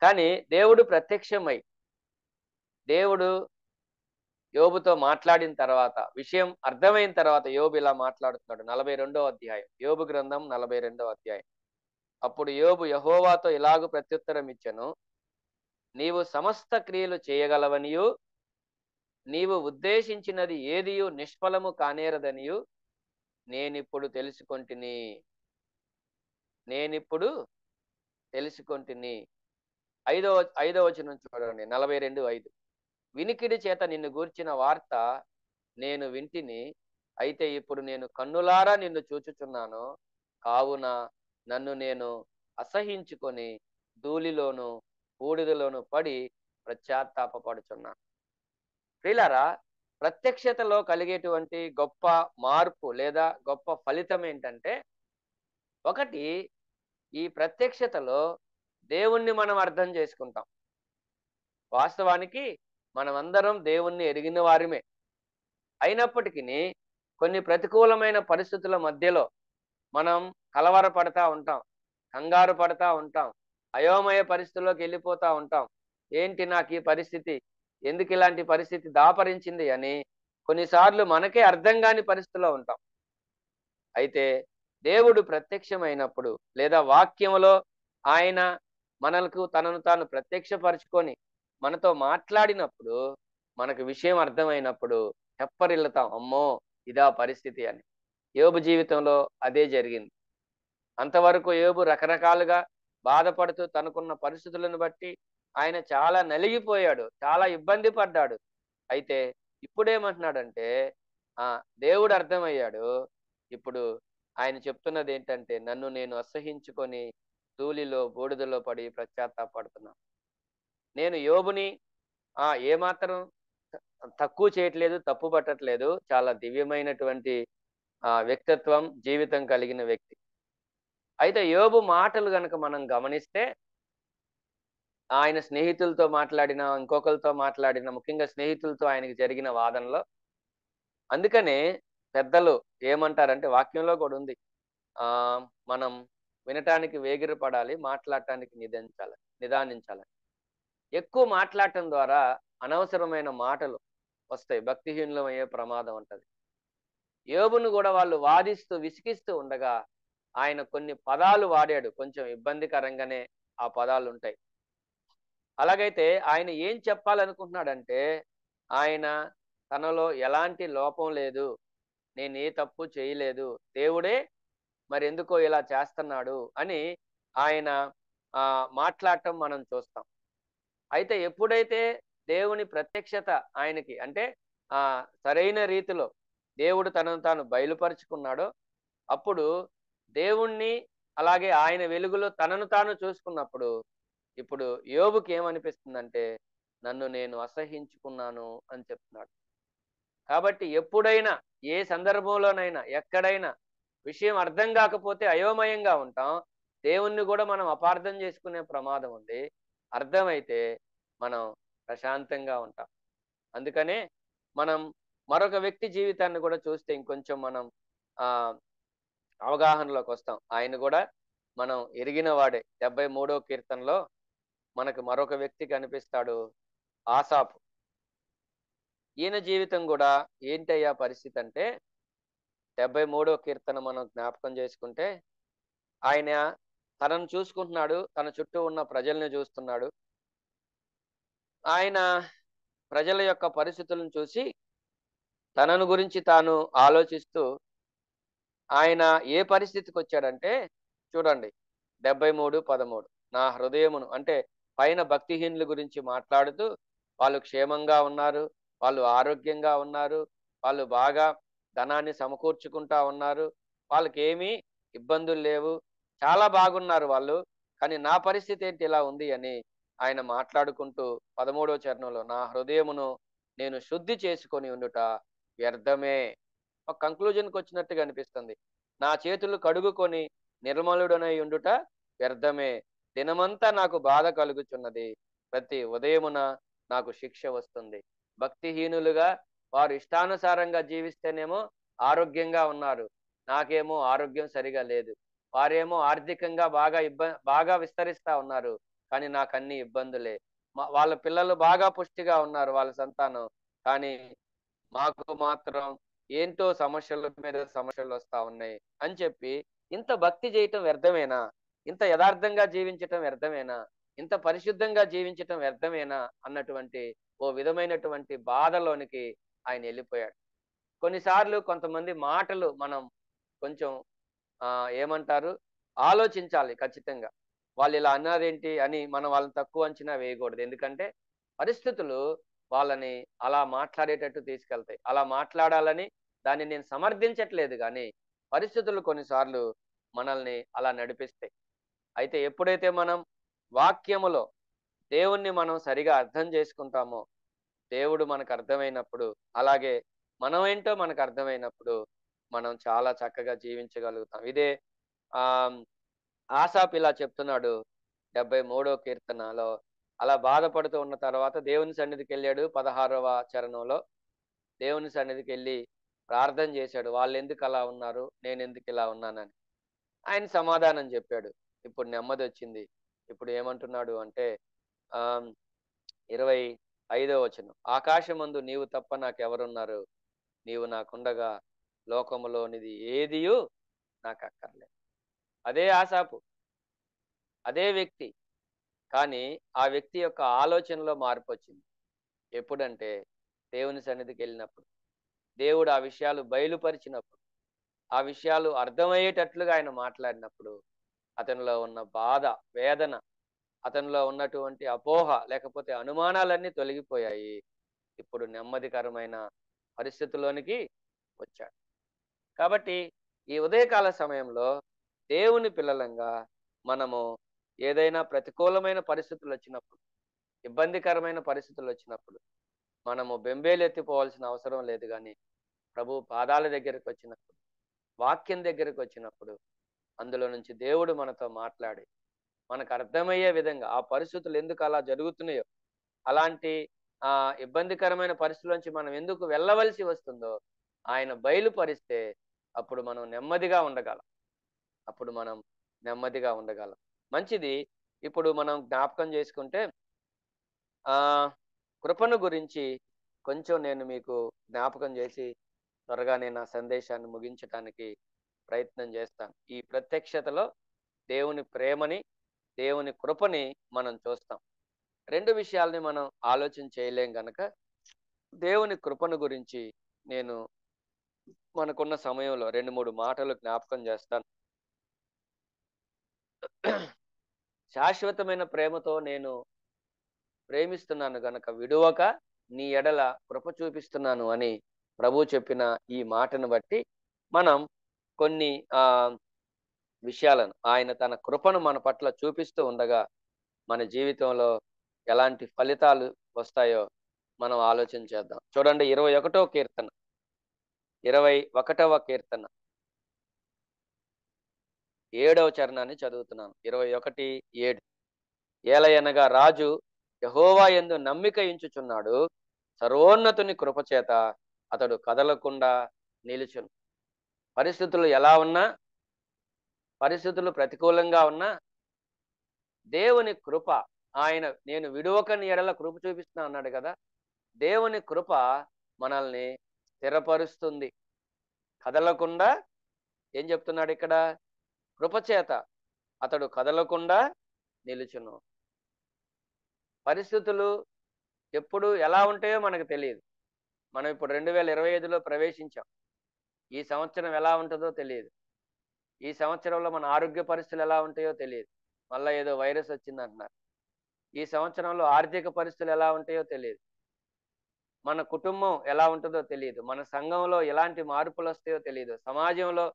కానీ దేవుడు ప్రత్యక్షమై దేవుడు యోబుతో మాట్లాడిన తర్వాత, విషయం అర్థమైన తర్వాత యోబు ఇలా మాట్లాడుతున్నాడు. 42వ అధ్యాయం, యోబు గ్రంథం 42వ అధ్యాయం. అప్పుడు యోబు యెహోవాతో ఇలాగు ప్రత్యుత్తరం ఇచ్చెను, నీవు సమస్త క్రియలు చేయగలవనియు, నీవు ఉద్దేశించినది ఏదియు నిష్ఫలము కానేరదనియు నేనిప్పుడు తెలుసుకొంటిని. ఐదో వచనం చూడండి, 42:5. వినికిడి చేత నిన్ను గూర్చిన వార్త నేను వింటిని, అయితే ఇప్పుడు నేను కన్నులారా నిన్ను చూచుచున్నాను, కావున నన్ను నేను అసహించుకొని ధూళిలోను బూడిదలోను పడి పశ్చాత్తాపపడుచున్నాను. ప్రియులారా, ప్రత్యక్షతలో కలిగేటువంటి గొప్ప మార్పు లేదా గొప్ప ఫలితం ఏంటంటే, ఒకటి, ఈ ప్రత్యక్షతలో దేవుణ్ణి మనం అర్థం చేసుకుంటాం. వాస్తవానికి మనమందరం దేవుణ్ణి ఎరిగిన వారిమే. అయినప్పటికీ కొన్ని ప్రతికూలమైన పరిస్థితుల మధ్యలో మనం కలవరపడతా ఉంటాం, కంగారు పడతా ఉంటాం, అయోమయ పరిస్థితుల్లోకి వెళ్ళిపోతా ఉంటాం. ఏంటి నాకు ఈ పరిస్థితి, ఎందుకు ఇలాంటి పరిస్థితి దాపరించింది అని కొన్నిసార్లు మనకే అర్థం కాని పరిస్థితిలో ఉంటాం. అయితే దేవుడు ప్రత్యక్షమైనప్పుడు లేదా వాక్యములో ఆయన మనకు తనను తాను ప్రత్యక్షపరుచుకొని మనతో మాట్లాడినప్పుడు, మనకు విషయం అర్థమైనప్పుడు తెప్పరిల్లుతాం, అమ్మో ఇదా పరిస్థితి అని. యోబు జీవితంలో అదే జరిగింది. అంతవరకు యోబు రకరకాలుగా బాధపడుతూ తనకున్న పరిస్థితులను బట్టి ఆయన చాలా నలిగిపోయాడు, చాలా ఇబ్బంది పడ్డాడు. అయితే ఇప్పుడేమంటున్నాడంటే దేవుడు అర్థమయ్యాడు. ఇప్పుడు ఆయన చెప్తున్నది ఏంటంటే, నన్ను నేను అసహించుకొని ధూళిలో బూడిదలో పడి పశ్చాత్తాపడుతున్నాను. నేను యోబుని ఏమాత్రం తక్కువ చేయట్లేదు, తప్పు పట్టట్లేదు. చాలా దివ్యమైనటువంటి వ్యక్తిత్వం, జీవితం కలిగిన వ్యక్తి. అయితే యోబు మాటలు గనక మనం గమనిస్తే, ఆయన స్నేహితులతో మాట్లాడిన, ఇంకొకరితో మాట్లాడిన, ముఖ్యంగా స్నేహితులతో ఆయనకి జరిగిన వాదనలో, అందుకనే పెద్దలు ఏమంటారంటే, వాక్యంలో కూడా ఉంది, మనం వినటానికి వేగిరపడాలి, మాట్లాడటానికి నిదానించాలి. ఎక్కువ మాట్లాడటం ద్వారా అనవసరమైన మాటలు వస్తాయి, భక్తిహీనులం అయ్యే ప్రమాదం ఉంటది. యోబును కూడా వాళ్ళు వాదిస్తూ విసిగిస్తూ ఉండగా ఆయన కొన్ని పదాలు వాడాడు, కొంచెం ఇబ్బందికరంగానే ఆ పదాలు ఉంటాయి. అలాగైతే ఆయన ఏం చెప్పాలనుకుంటున్నాడంటే, ఆయన తనలో ఎలాంటి లోపం లేదు, నేను ఏ తప్పు చేయలేదు, దేవుడే మరి ఎందుకో ఇలా చేస్తున్నాడు అని ఆయన మాట్లాడటం మనం చూస్తాం. అయితే ఎప్పుడైతే దేవుని ప్రత్యక్షత ఆయనకి అంటే సరైన రీతిలో దేవుడు తనను తాను బయలుపరుచుకున్నాడో, అప్పుడు దేవుణ్ణి అలాగే ఆయన వెలుగులో తనను తాను చూసుకున్నప్పుడు ఇప్పుడు యోబుకి ఏమనిపిస్తుందంటే నన్ను నేను అసహించుకున్నాను అని చెప్తున్నాడు. కాబట్టి ఎప్పుడైనా ఏ సందర్భంలోనైనా ఎక్కడైనా విషయం అర్థం కాకపోతే అయోమయంగా ఉంటాం. దేవుణ్ణి కూడా మనం అపార్థం చేసుకునే ప్రమాదం ఉంది. అర్థమైతే మనం ప్రశాంతంగా ఉంటాం. అందుకనే మనం మరొక వ్యక్తి జీవితాన్ని కూడా చూస్తే ఇంకొంచెం మనం ఆ అవగాహనలోకి వస్తాం. ఆయన కూడా మనం ఎరిగిన వాడే. 73వ కీర్తనలో మనకు మరొక వ్యక్తి కనిపిస్తాడు, ఆసాపు. ఈయన జీవితం కూడా ఏంటయ్యా పరిస్థితి అంటే 73వ కీర్తన మనం జ్ఞాపకం చేసుకుంటే ఆయన తనను చూసుకుంటున్నాడు, తన చుట్టూ ఉన్న ప్రజల్ని చూస్తున్నాడు. ఆయన ప్రజల యొక్క పరిస్థితులను చూసి తనను గురించి తాను ఆలోచిస్తూ ఆయన ఏ పరిస్థితికి వచ్చాడంటే చూడండి 73:13 నా హృదయమును అంటే పైన భక్తిహీనుల గురించి మాట్లాడుతూ వాళ్ళు క్షేమంగా ఉన్నారు, వాళ్ళు ఆరోగ్యంగా ఉన్నారు, వాళ్ళు బాగా ధనాన్ని సమకూర్చుకుంటా ఉన్నారు, వాళ్ళకి ఏమీ ఇబ్బందులు లేవు, చాలా బాగున్నారు వాళ్ళు. కానీ నా పరిస్థితి ఏంటి ఇలా ఉంది అని ఆయన మాట్లాడుకుంటూ 13వ చరణంలో నా హృదయమును నేను శుద్ధి చేసుకొని ఉండుట వ్యర్థమే ఒక కంక్లూజన్కి వచ్చినట్టుగా అనిపిస్తుంది. నా చేతులు కడుగుకొని నిర్మలుడనై ఉండుట వ్యర్థమే, దినమంతా నాకు బాధ కలుగుచున్నది, ప్రతి ఉదయమున నాకు శిక్ష వస్తుంది. భక్తిహీనులుగా వారు ఇష్టానుసారంగా జీవిస్తేనేమో ఆరోగ్యంగా ఉన్నారు, నాకేమో ఆరోగ్యం సరిగా లేదు. వారేమో ఆర్థికంగా బాగా విస్తరిస్తా ఉన్నారు, కానీ నాకు అన్ని ఇబ్బందులే. వాళ్ళ పిల్లలు బాగా పుష్టిగా ఉన్నారు, వాళ్ళ సంతానం, కానీ మాకు మాత్రం ఏంటో సమస్యల మీద సమస్యలు వస్తా ఉన్నాయి అని చెప్పి ఇంత భక్తి చేయటం వ్యర్థమేనా, ఇంత యథార్థంగా జీవించటం వ్యర్థమేనా, ఇంత పరిశుద్ధంగా జీవించటం వ్యర్థమేనా అన్నటువంటి ఓ విధమైనటువంటి బాధలోనికి ఆయన వెళ్ళిపోయాడు. కొన్నిసార్లు కొంతమంది మాటలు మనం కొంచెం ఏమంటారు ఆలోచించాలి ఖచ్చితంగా. వాళ్ళు ఇలా అన్నారేంటి అని మనం వాళ్ళని తక్కువ అంచనా వేయకూడదు. ఎందుకంటే పరిస్థితులు వాళ్ళని అలా మాట్లాడేటట్టు తీసుకెళ్తాయి. అలా మాట్లాడాలని దాన్ని నేను సమర్థించట్లేదు, కానీ పరిస్థితులు కొన్నిసార్లు మనల్ని అలా నడిపిస్తాయి. అయితే ఎప్పుడైతే మనం వాక్యములో దేవుణ్ణి మనం సరిగా అర్థం చేసుకుంటామో, దేవుడు మనకు అర్థమైనప్పుడు, అలాగే మనం ఏంటో మనకు అర్థమైనప్పుడు మనం చాలా చక్కగా జీవించగలుగుతాం. ఇదే ఆ ఆసాపు ఇలా చెప్తున్నాడు 73వ కీర్తనలో. అలా బాధపడుతూ ఉన్న తర్వాత దేవుని సన్నిధికి వెళ్ళాడు. 16వ చరణంలో దేవుని సన్నిధికి వెళ్ళి ప్రార్థన చేశాడు. వాళ్ళు ఎందుకు అలా ఉన్నారు, నేను ఎందుకు ఇలా ఉన్నానని. ఆయన సమాధానం చెప్పాడు. ఇప్పుడు నెమ్మది వచ్చింది. ఇప్పుడు ఏమంటున్నాడు అంటే 25వ వచనం, ఆకాశమందు నీవు తప్ప నాకెవరున్నారు, నీవు నాకుండగా లోకములోనిది ఏదియు నాకు అక్కర్లేదు. అదే ఆసాపు, అదే వ్యక్తి, కానీ ఆ వ్యక్తి యొక్క ఆలోచనలో మార్పు వచ్చింది. ఎప్పుడంటే దేవుని సన్నిధికి వెళ్ళినప్పుడు, దేవుడు ఆ విషయాలు బయలుపరిచినప్పుడు, ఆ విషయాలు అర్థమయ్యేటట్లుగా ఆయన మాట్లాడినప్పుడు అతనిలో ఉన్న బాధ, వేదన, అతనిలో ఉన్నటువంటి అపోహ లేకపోతే అనుమానాలన్నీ తొలగిపోయాయి. ఇప్పుడు నెమ్మదికరమైన పరిస్థితుల్లోనికి వచ్చాడు. కాబట్టి ఈ ఉదయకాల సమయంలో దేవుని పిల్లలంగా మనము ఏదైనా ప్రతికూలమైన పరిస్థితులు వచ్చినప్పుడు, ఇబ్బందికరమైన పరిస్థితులు వచ్చినప్పుడు మనము బెంబేలెత్తిపోవాల్సిన అవసరం లేదు. కానీ ప్రభు పాదాల దగ్గరికి వచ్చినప్పుడు, వాక్యం దగ్గరికి వచ్చినప్పుడు అందులో నుంచి దేవుడు మనతో మాట్లాడి మనకు అర్థమయ్యే విధంగా ఆ పరిస్థితులు ఎందుకు అలా జరుగుతున్నాయో, అలాంటి ఇబ్బందికరమైన పరిస్థితుల నుంచి మనం ఎందుకు వెళ్ళవలసి వస్తుందో ఆయన బయలుపరిస్తే అప్పుడు మనం నెమ్మదిగా ఉండగలం. మంచిది. ఇప్పుడు మనం జ్ఞాపకం చేసుకుంటే కృపను గురించి కొంచెం నేను మీకు జ్ఞాపకం చేసి త్వరగా నేను ఆ సందేశాన్ని ముగించడానికి ప్రయత్నం చేస్తాను. ఈ ప్రత్యక్షతలో దేవుని ప్రేమని, దేవుని కృపని మనం చూస్తాం. రెండు విషయాల్ని మనం ఆలోచన చేయలేం గనక దేవుని కృపను గురించి నేను మనకున్న సమయంలో 2-3 మాటలు జ్ఞాపకం చేస్తాను. శాశ్వతమైన ప్రేమతో నేను ప్రేమిస్తున్నాను గనక విడువక నీ ఎడల కృప చూపిస్తున్నాను అని ప్రభు చెప్పిన ఈ మాటను బట్టి మనం కొన్ని విషయాలను, ఆయన తన కృపను మన పట్ల చూపిస్తూ ఉండగా మన జీవితంలో ఎలాంటి ఫలితాలు వస్తాయో మనం ఆలోచన చేద్దాం. చూడండి 21వ కీర్తన, 21వ కీర్తన 7వ చరణాన్ని చదువుతున్నాను. 21:7. ఏలయనగా రాజు యెహోవా యందు నమ్మిక ఉంచుచున్నాడు, సర్వోన్నతుని కృపచేత అతడు కదలకుండా నిలుచును. పరిస్థితులు ఎలా ఉన్నా, పరిస్థితులు ప్రతికూలంగా ఉన్నా దేవుని కృప, ఆయన నేను విడువకని ఎడల కృప చూపిస్తున్నా అన్నాడు కదా. దేవుని కృప మనల్ని స్థిరపరుస్తుంది. కదలకుండా ఏం చెప్తున్నాడు ఇక్కడ? కృపచేత అతడు కదలకుండా నిలుచును. పరిస్థితులు ఎప్పుడు ఎలా ఉంటాయో మనకు తెలియదు. మనం ఇప్పుడు 2025లో ప్రవేశించాం. ఈ సంవత్సరం ఎలా ఉంటుందో తెలియదు. ఈ సంవత్సరంలో మన ఆరోగ్య పరిస్థితులు ఎలా ఉంటాయో తెలియదు. మళ్ళీ ఏదో వైరస్ వచ్చిందంటున్నారు. ఈ సంవత్సరంలో ఆర్థిక పరిస్థితులు ఎలా ఉంటాయో తెలియదు. మన కుటుంబం ఎలా ఉంటుందో తెలియదు. మన సంఘంలో ఎలాంటి మార్పులు వస్తాయో తెలియదు. సమాజంలో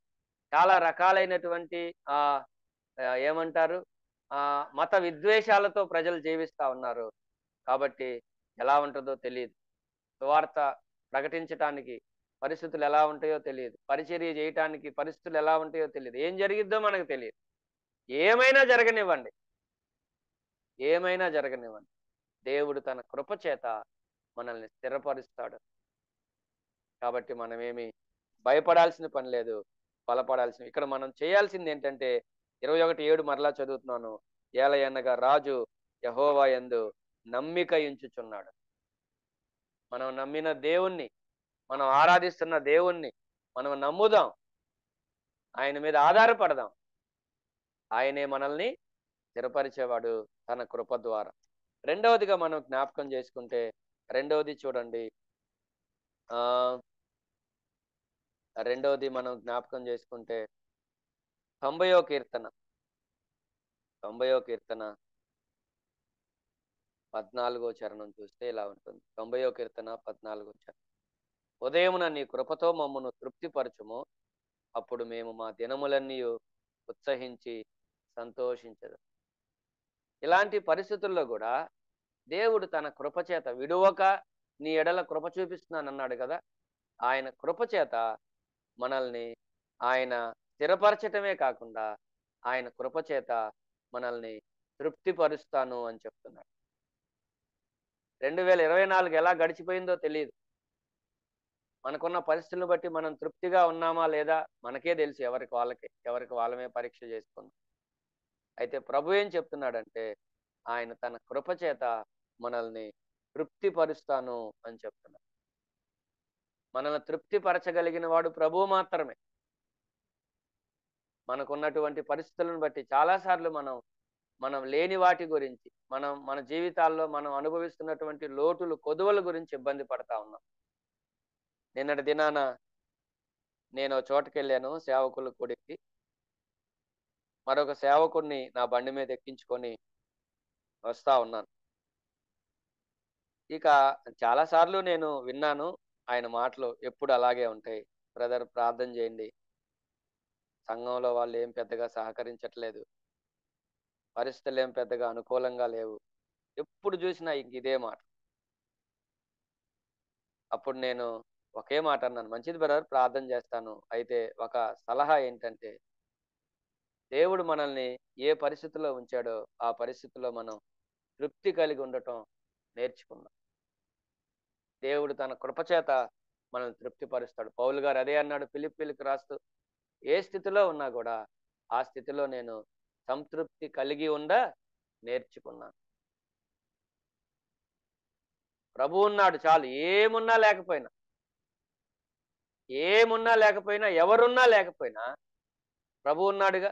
చాలా రకాలైనటువంటి ఏమంటారు మత విద్వేషాలతో ప్రజలు జీవిస్తూ ఉన్నారు. కాబట్టి ఎలా ఉంటుందో తెలియదు. సువార్త ప్రకటించటానికి పరిస్థితులు ఎలా ఉంటాయో తెలియదు. పరిచర్య చేయటానికి పరిస్థితులు ఎలా ఉంటాయో తెలియదు. ఏం జరిగిద్దో మనకు తెలియదు. ఏమైనా జరగనివ్వండి, ఏమైనా జరగనివ్వండి, దేవుడు తన కృపచేత మనల్ని స్థిరపరుస్తాడు. కాబట్టి మనమేమి భయపడాల్సిన పని లేదు, బలపడాల్సిన. ఇక్కడ మనం చేయాల్సింది ఏంటంటే 21:7 మరలా చదువుతున్నాను. ఏలయనగా రాజు యెహోవా యందు నమ్మిక ఉంచుచున్నాడు. మనం నమ్మిన దేవుణ్ణి, మనం ఆరాధిస్తున్న దేవుణ్ణి మనం నమ్ముదాం, ఆయన మీద ఆధారపడదాం. ఆయనే మనల్ని స్థిరపరిచేవాడు తన కృప ద్వారా. రెండవదిగా మనం జ్ఞాపకం చేసుకుంటే, రెండవది చూడండి, రెండవది మనం జ్ఞాపకం చేసుకుంటే 90వ కీర్తన, 90వ కీర్తన 14వ చరణం చూస్తే ఇలా ఉంటుంది. 90వ కీర్తన 14వ చరణం. ఉదయమున నీ కృపతో మమ్మను తృప్తిపరచుము, అప్పుడు మేము మా దినములన్నీ ఉత్సహించి సంతోషించదు. ఇలాంటి పరిస్థితుల్లో కూడా దేవుడు తన కృపచేత విడువక నీ ఎడల కృప చూపిస్తున్నాను అన్నాడు కదా. ఆయన కృపచేత మనల్ని ఆయన స్థిరపరచటమే కాకుండా ఆయన కృపచేత మనల్ని తృప్తిపరుస్తాను అని చెప్తున్నాడు. 2024 ఎలా గడిచిపోయిందో తెలియదు. మనకున్న పరిస్థితులను బట్టి మనం తృప్తిగా ఉన్నామా లేదా మనకే తెలుసు. ఎవరికి వాళ్ళమే పరీక్ష చేసుకుందాం. అయితే ప్రభు ఏం చెప్తున్నాడంటే, ఆయన తన కృపచేత మనల్ని తృప్తిపరుస్తాను అని చెప్తున్నాడు. మనల్ని తృప్తిపరచగలిగిన వాడు ప్రభువు మాత్రమే. మనకున్నటువంటి పరిస్థితులను బట్టి చాలాసార్లు మనం లేని వాటి గురించి, మన జీవితాల్లో మనం అనుభవిస్తున్నటువంటి లోటులు, కొదువల గురించి ఇబ్బంది పడతా ఉన్నాం. నిన్నటి దినాన నేను చోటుకి వెళ్ళాను సేవకుల కూడికి. మరొక సేవకుడిని నా బండి మీద ఎక్కించుకొని వస్తా ఉన్నాను. ఇక చాలాసార్లు నేను విన్నాను ఆయన మాటలు ఎప్పుడు అలాగే ఉంటాయి. బ్రదర్ ప్రార్థన చేయండి, సంఘంలో వాళ్ళు ఏం పెద్దగా సహకరించట్లేదు, పరిస్థితులు ఏం పెద్దగా అనుకూలంగా లేవు, ఎప్పుడు చూసినా ఇంక ఇదే మాట. అప్పుడు నేను ఒకే మాట అన్నాను, మంచిది బ్రదర్ ప్రార్థన చేస్తాను, అయితే ఒక సలహా ఏంటంటే, దేవుడు మనల్ని ఏ పరిస్థితిలో ఉంచాడో ఆ పరిస్థితిలో మనం తృప్తి కలిగి ఉండటం నేర్చుకుందాం. దేవుడు తన కృపచేత మనల్ని తృప్తిపరుస్తాడు. పౌలు గారు అదే అన్నాడు ఫిలిప్పీలకు రాస్తూ, ఏ స్థితిలో ఉన్నా కూడా ఆ స్థితిలో నేను సంతృప్తి కలిగి నేర్చుకున్నాను. ప్రభు ఉన్నాడు చాలు. ఏమున్నా లేకపోయినా ఎవరున్నా లేకపోయినా ప్రభు ఉన్నాడుగా.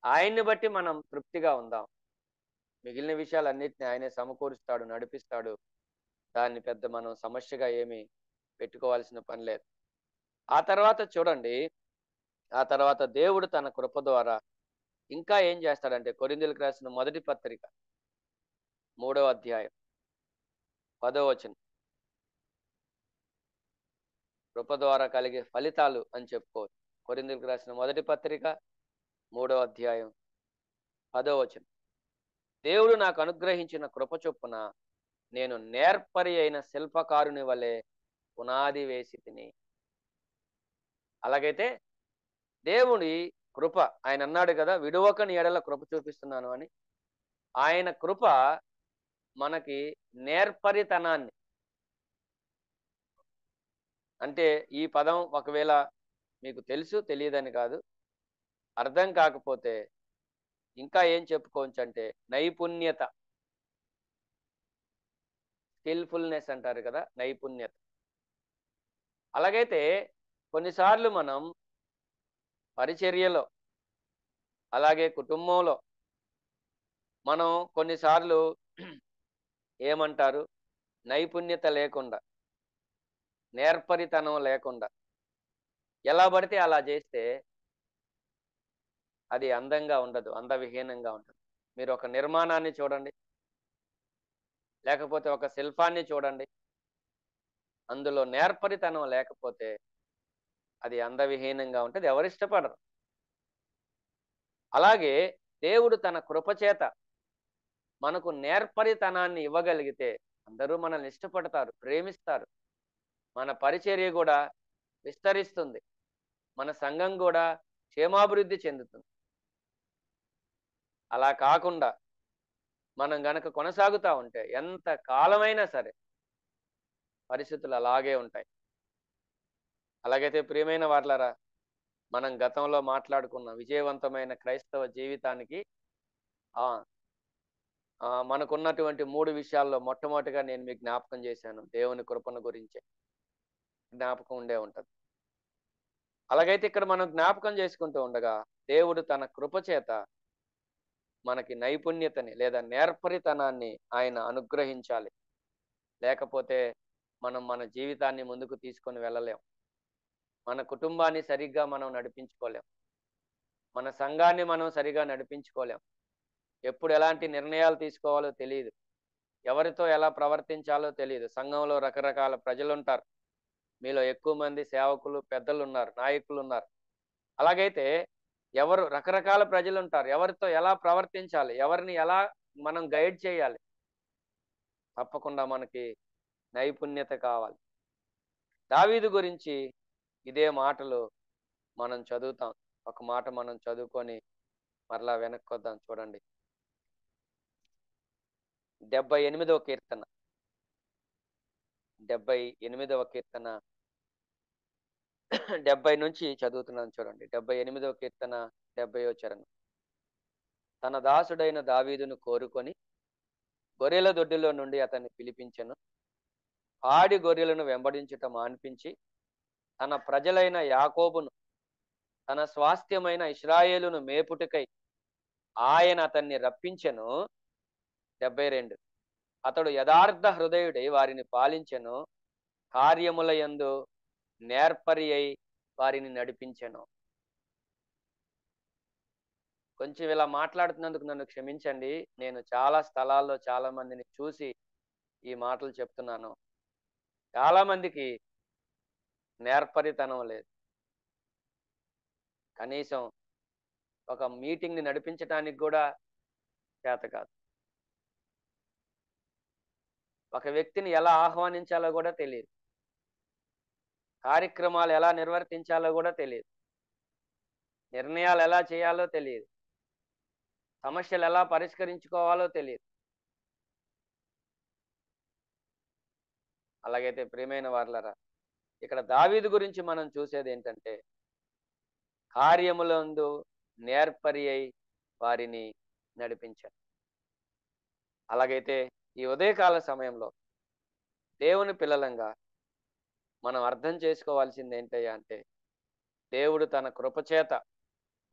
ఆయన్ని బట్టి మనం తృప్తిగా ఉందాం. మిగిలిన విషయాలన్నిటిని ఆయనే సమకూరుస్తాడు, నడిపిస్తాడు. దాన్ని పెద్ద మనం సమస్యగా ఏమీ పెట్టుకోవాల్సిన పని లేదు. ఆ తర్వాత చూడండి, ఆ తర్వాత దేవుడు తన కృప ద్వారా ఇంకా ఏం చేస్తాడంటే, కొరింథీయులకు రాసిన మొదటి పత్రిక 3వ అధ్యాయం 10వ వచనం. కృప ద్వారా కలిగే ఫలితాలు అని చెప్పుకోవచ్చు. కొరింథీయులకు రాసిన మొదటి పత్రిక 3వ అధ్యాయం 10వ వచనం. దేవుడు నాకు అనుగ్రహించిన కృప చొప్పున నేను నేర్పరి అయిన శిల్పకారుని వలె పునాది వేసి తిని. అలాగైతే దేవుడి కృప, ఆయన అన్నాడు కదా, విడువక నీ ఎడల కృప చూపిస్తున్నాను అని. ఆయన కృప మనకి నేర్పరితనాన్ని, అంటే ఈ పదం ఒకవేళ మీకు తెలుసు తెలియదని కాదు, అర్థం కాకపోతే ఇంకా ఏం చెప్పుకోవచ్చు అంటే నైపుణ్యత, స్కిల్ఫుల్నెస్ అంటారు కదా, నైపుణ్యత. అలాగైతే కొన్నిసార్లు మనం పరిచర్యలో, అలాగే కుటుంబంలో మనం కొన్నిసార్లు ఏమంటారు, నైపుణ్యత లేకుండా, నేర్పరితనం లేకుండా ఎలా పడితే అలా చేస్తే అది అందంగా ఉండదు, అందవిహీనంగా ఉంటుంది. మీరు ఒక నిర్మాణాన్ని చూడండి, లేకపోతే ఒక శిల్పాన్ని చూడండి, అందులో నేర్పరితనం లేకపోతే అది అందవిహీనంగా ఉంటుంది, ఎవరు ఇష్టపడరు. అలాగే దేవుడు తన కృపచేత మనకు నేర్పరితనాన్ని ఇవ్వగలిగితే అందరూ మనల్ని ఇష్టపడతారు, ప్రేమిస్తారు. మన పరిచర్య కూడా విస్తరిస్తుంది, మన సంఘం కూడా క్షేమాభివృద్ధి చెందుతుంది. అలా కాకుండా మనం గనక కొనసాగుతూ ఉంటే ఎంత కాలమైనా సరే పరిస్థితులు అలాగే ఉంటాయి. అలాగైతే ప్రియమైన వార్లారా, మనం గతంలో మాట్లాడుకున్న విజయవంతమైన క్రైస్తవ జీవితానికి మనకున్నటువంటి 3 విషయాల్లో మొట్టమొదటిగా నేను మీకు జ్ఞాపకం చేశాను, దేవుని కృపను గురించే జ్ఞాపకం ఉండే ఉంటుంది. అలాగైతే ఇక్కడ మనం జ్ఞాపకం చేసుకుంటూ ఉండగా దేవుడు తన కృప చేత మనకి నైపుణ్యతని లేదా నేర్పరితనాన్ని ఆయన అనుగ్రహించాలి. లేకపోతే మనం మన జీవితాన్ని ముందుకు తీసుకొని వెళ్ళలేం, మన కుటుంబాన్ని సరిగ్గా మనం నడిపించుకోలేం, మన సంఘాన్ని మనం సరిగా నడిపించుకోలేం. ఎప్పుడు ఎలాంటి నిర్ణయాలు తీసుకోవాలో తెలియదు, ఎవరితో ఎలా ప్రవర్తించాలో తెలియదు. సంఘంలో రకరకాల ప్రజలు ఉంటారు, మీలో ఎక్కువ మంది సేవకులు, పెద్దలు ఉన్నారు, నాయకులు ఉన్నారు. అలాగైతే రకరకాల ప్రజలు ఉంటారు, ఎవరితో ఎలా ప్రవర్తించాలి, ఎవరిని ఎలా మనం గైడ్ చేయాలి, తప్పకుండా మనకి నైపుణ్యత కావాలి. దావీదు గురించి ఇదే మాటలు మనం చదువుతాం. ఒక మాట మనం చదువుకొని మరలా వెనక్కి వద్దాం. చూడండి, 78వ కీర్తన, 78వ కీర్తన 70 నుంచి చదువుతున్నాను. చూడండి, 78వ కీర్తన 70వ చరణం. తన దాసుడైన దావీదును కోరుకొని గొర్రెల దొడ్డిలో నుండి అతన్ని పిలిపించెను. పాడి గొర్రెలను వెంబడించుట మాన్పించి తన ప్రజలైన యాకోబును, తన స్వాస్థ్యమైన ఇశ్రాయేలును మేపుటకై ఆయన అతన్ని రప్పించెను. 72. అతడు యథార్థ హృదయుడై వారిని పాలించెను, కార్యముల యందు నేర్పరి అయి వారిని నడిపించెను. కొంచెం ఇలా మాట్లాడుతున్నందుకు నన్ను క్షమించండి. నేను చాలా స్థలాల్లో చాలా మందిని చూసి ఈ మాటలు చెప్తున్నాను. చాలా మందికి నేర్పరితనం లేదు, కనీసం ఒక మీటింగ్ని నడిపించడానికి కూడా చేత కాదు. ఒక వ్యక్తిని ఎలా ఆహ్వానించాలో కూడా తెలియదు, కార్యక్రమాలు ఎలా నిర్వర్తించాలో కూడా తెలియదు, నిర్ణయాలు ఎలా చేయాలో తెలియదు, సమస్యలు ఎలా పరిష్కరించుకోవాలో తెలియదు. అలాగైతే ప్రియమైన వారలారా, ఇక్కడ దావీదు గురించి మనం చూసేది ఏంటంటే కార్యములందు నేర్పరి అయి వారిని నడిపించారు. అలాగైతే ఈ ఉదయకాల సమయంలో దేవుని పిల్లలంగా మనం అర్థం చేసుకోవాల్సింది ఏంటయ్యా అంటే, దేవుడు తన కృపచేత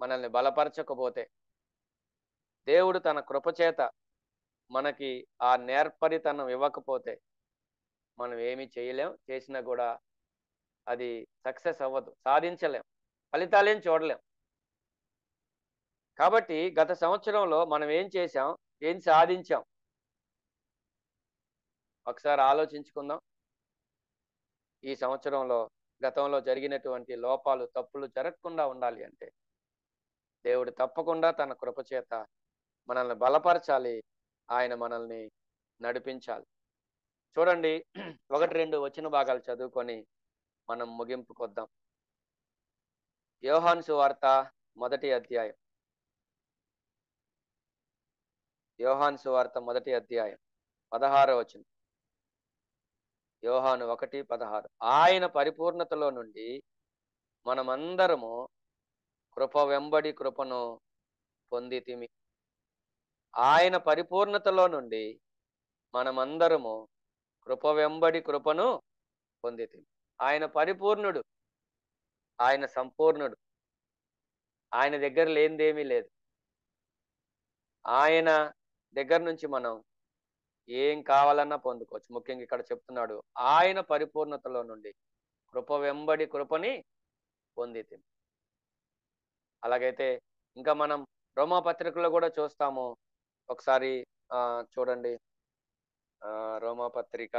మనల్ని బలపరచకపోతే, దేవుడు తన కృపచేత మనకి ఆ నేర్పరితనం ఇవ్వకపోతే మనం ఏమీ చేయలేం, చేసినా కూడా అది సక్సెస్ అవ్వదు, సాధించలేం, ఫలితాలేం చూడలేం. కాబట్టి గత సంవత్సరంలో మనం ఏం చేశాం, ఏం సాధించాం, ఒకసారి ఆలోచించుకుందాం. ఈ సంవత్సరంలో గతంలో జరిగినటువంటి లోపాలు, తప్పులు జరగకుండా ఉండాలి అంటే దేవుడు తప్పకుండా తన కృపచేత మనల్ని బలపరచాలి, ఆయన మనల్ని నడిపించాలి. చూడండి, 1-2 వచన భాగాలు చదువుకొని మనం ముగింపుకొద్దాం. యోహాను సువార్త 1వ అధ్యాయం. యోహాను సువార్త 1వ అధ్యాయం 16వ వచనం. యోహాను 1:16. ఆయన పరిపూర్ణతలో నుండి మనమందరము కృప వెంబడి కృపను పొందితిమి. ఆయన పరిపూర్ణతలో నుండి మనమందరము కృప వెంబడి కృపను పొందితిమి. ఆయన పరిపూర్ణుడు, ఆయన సంపూర్ణుడు, ఆయన దగ్గర లేనిదేమీ లేదు. ఆయన దగ్గర నుంచి మనం ఏం కావాలన్నా పొందుకోవచ్చు. ముఖ్యంగా ఇక్కడ చెప్తున్నాడు, ఆయన పరిపూర్ణతలో నుండి కృప వెంబడి కృపని పొందితిమి. అలాగైతే ఇంకా మనం రోమాపత్రికలో కూడా చూస్తాము. ఒకసారి చూడండి, రోమాపత్రిక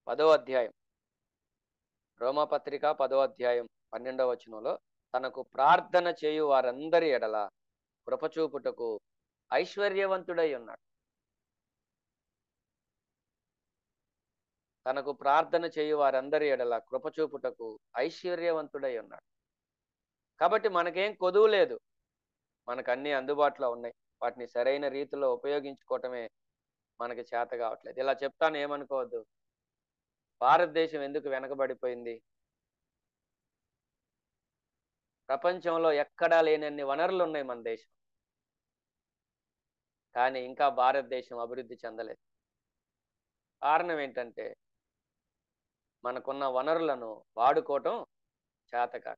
10వ అధ్యాయం. రోమాపత్రిక 10వ అధ్యాయం 12వ వచనంలో, తనకు ప్రార్థన చేయు వారందరి ఎడల కృపచూపుటకు ఐశ్వర్యవంతుడై ఉన్నాడు. తనకు ప్రార్థన చేయు వారందరి ఎడల కృపచూపుటకు ఐశ్వర్యవంతుడై ఉన్నాడు. కాబట్టి మనకేం కొదువు లేదు, మనకు అన్ని అందుబాటులో ఉన్నాయి. వాటిని సరైన రీతిలో ఉపయోగించుకోవటమే మనకి చేత కావట్లేదు. ఇలా చెప్తాను, ఏమనుకోవద్దు. భారతదేశం ఎందుకు వెనకబడిపోయింది? ప్రపంచంలో ఎక్కడా లేనన్ని వనరులు ఉన్నాయి మన దేశం, కానీ ఇంకా భారతదేశం అభివృద్ధి చెందలేదు. కారణం ఏంటంటే మనకున్న వనరులను వాడుకోవటం చేతకాక.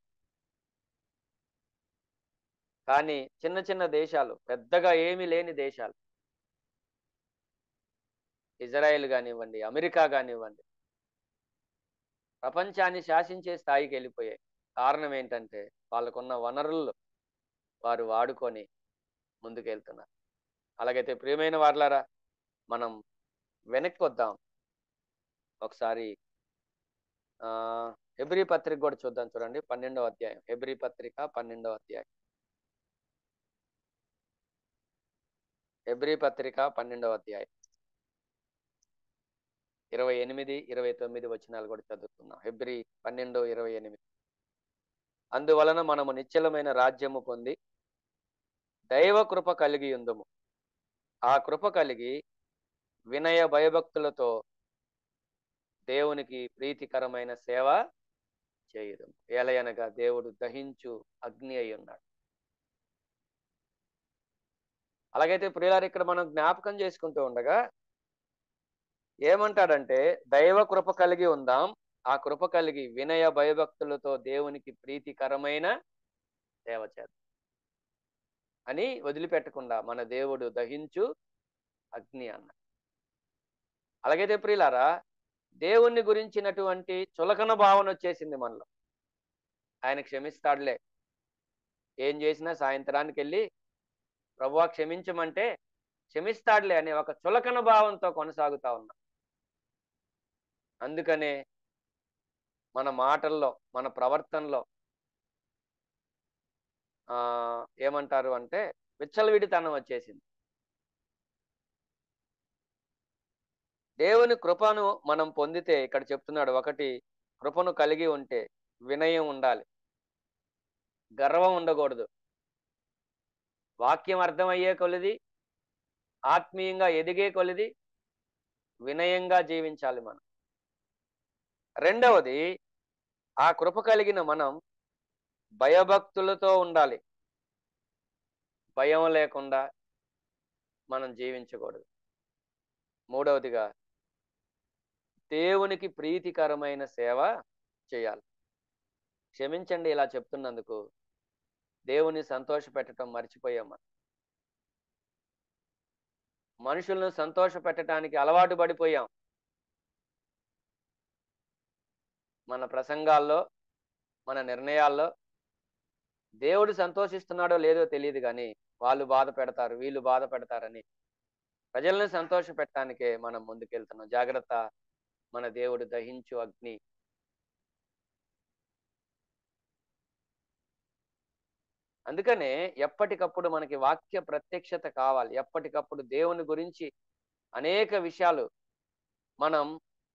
కానీ చిన్న చిన్న దేశాలు, పెద్దగా ఏమీ లేని దేశాలు, ఇజ్రాయెల్ కానివ్వండి, అమెరికా కానివ్వండి, ప్రపంచాన్ని శాసించే స్థాయికి వెళ్ళిపోయాయి. కారణం ఏంటంటే వాళ్ళకున్న వనరులు వారు వాడుకొని ముందుకెళ్తున్నారు. అలాగైతే ప్రియమైన వారలారా, మనం వెనక్కి వద్దాం. ఒకసారి హెబ్రీ పత్రిక కూడా చూద్దాం. చూడండి, 12వ అధ్యాయం. హెబ్రీ పత్రిక 12వ అధ్యాయం. హెబ్రీ పత్రిక 12వ అధ్యాయం 28, 29 వచనాలు కూడా చదువుతున్నాం. హెబ్రీ 12:28. అందువలన మనము నిశ్చలమైన రాజ్యము పొంది దైవ కృప కలిగి ఉందుము. ఆ కృప కలిగి వినయ భయభక్తులతో దేవునికి ప్రీతికరమైన సేవ చేయుదుము. ఏలయనగా దేవుడు దహించు అగ్ని అయి ఉన్నాడు. అలాగైతే ప్రియులారు, ఇక్కడ మనం జ్ఞాపకం చేసుకుంటూ ఉండగా ఏమంటాడంటే, దైవ కృప కలిగి ఉందాం, ఆ కృప కలిగి వినయ భయభక్తులతో దేవునికి ప్రీతికరమైన సేవ చేద్దాం అని వదిలిపెట్టకుండా మన దేవుడు దహించు అగ్ని అన్నాడు. అలాగైతే ప్రియులారా, దేవుణ్ణి గురించినటువంటి చులకన భావన వచ్చేసింది మనలో. ఆయన క్షమిస్తాడులే, ఏం చేసినా సాయంత్రానికి వెళ్ళి ప్రభువా క్షమించమంటే క్షమిస్తాడులే అనే ఒక చులకన భావంతో కొనసాగుతా ఉన్నాం. అందుకనే మన మాటల్లో, మన ప్రవర్తనలో ఏమంటారు అంటే విచ్చలవిడితనం వచ్చేసింది. దేవుని కృపను మనం పొందితే ఇక్కడ చెప్తున్నాడు, ఒకటి కృపను కలిగి ఉంటే వినయం ఉండాలి, గర్వం ఉండకూడదు. వాక్యం అర్థమయ్యే కొలిది, ఆత్మీయంగా ఎదిగే కొలిది వినయంగా జీవించాలి మనం. రెండవది, ఆ కృప కలిగిన మనం భయభక్తులతో ఉండాలి. భయం లేకుండా మనం జీవించకూడదు. మూడవదిగా, దేవునికి ప్రీతికరమైన సేవ చేయాలి. క్షమించండి ఇలా చెప్తున్నందుకు, దేవుని సంతోష పెట్టడం మర్చిపోయాం. మనుషులను సంతోష పెట్టడానికి అలవాటు పడిపోయాం. మన ప్రసంగాల్లో, మన నిర్ణయాల్లో దేవుడు సంతోషిస్తున్నాడో లేదో తెలియదు, కానీ వాళ్ళు బాధ పెడతారు, వీళ్ళు బాధ పెడతారని ప్రజల్ని సంతోష పెట్టడానికే మనం ముందుకెళ్తున్నాం. జాగ్రత్త, మన దేవుడు దహించు అగ్ని. అందుకనే ఎప్పటికప్పుడు మనకి వాక్య ప్రత్యక్షత కావాలి. ఎప్పటికప్పుడు దేవుని గురించి అనేక విషయాలు మనం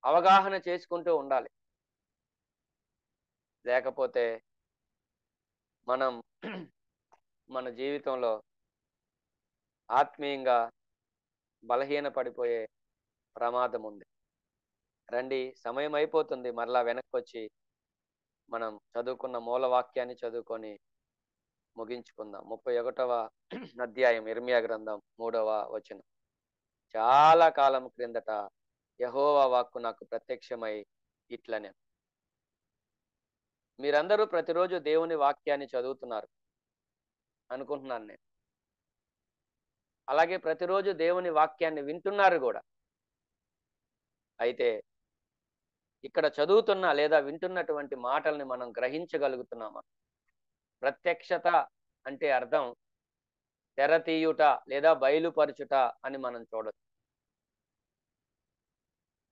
అవగాహన చేసుకుంటూ ఉండాలి. లేకపోతే మనం మన జీవితంలో ఆత్మీయంగా బలహీన పడిపోయే ప్రమాదం ఉంది. రండి, సమయం అయిపోతుంది. మరలా వెనక్కి మనం చదువుకున్న మూలవాక్యాన్ని చదువుకొని ముగించుకుందాం. 31వ అధ్యాయం ఇర్మియా గ్రంథం 3వ వచనం. చాలా కాలం క్రిందట యెహోవా వాక్కు నాకు ప్రత్యక్షమై ఇట్లనే. మీరందరూ ప్రతిరోజు దేవుని వాక్యాన్ని చదువుతున్నారు అనుకుంటున్నాను నేను. అలాగే ప్రతిరోజు దేవుని వాక్యాన్ని వింటున్నారు కూడా. అయితే ఇక్కడ చదువుతున్న లేదా వింటున్నటువంటి మాటల్ని మనం గ్రహించగలుగుతున్నామా? ప్రత్యక్షత అంటే అర్థం తెరతీయుట లేదా బయలుపరచుట అని మనం చూడొచ్చు.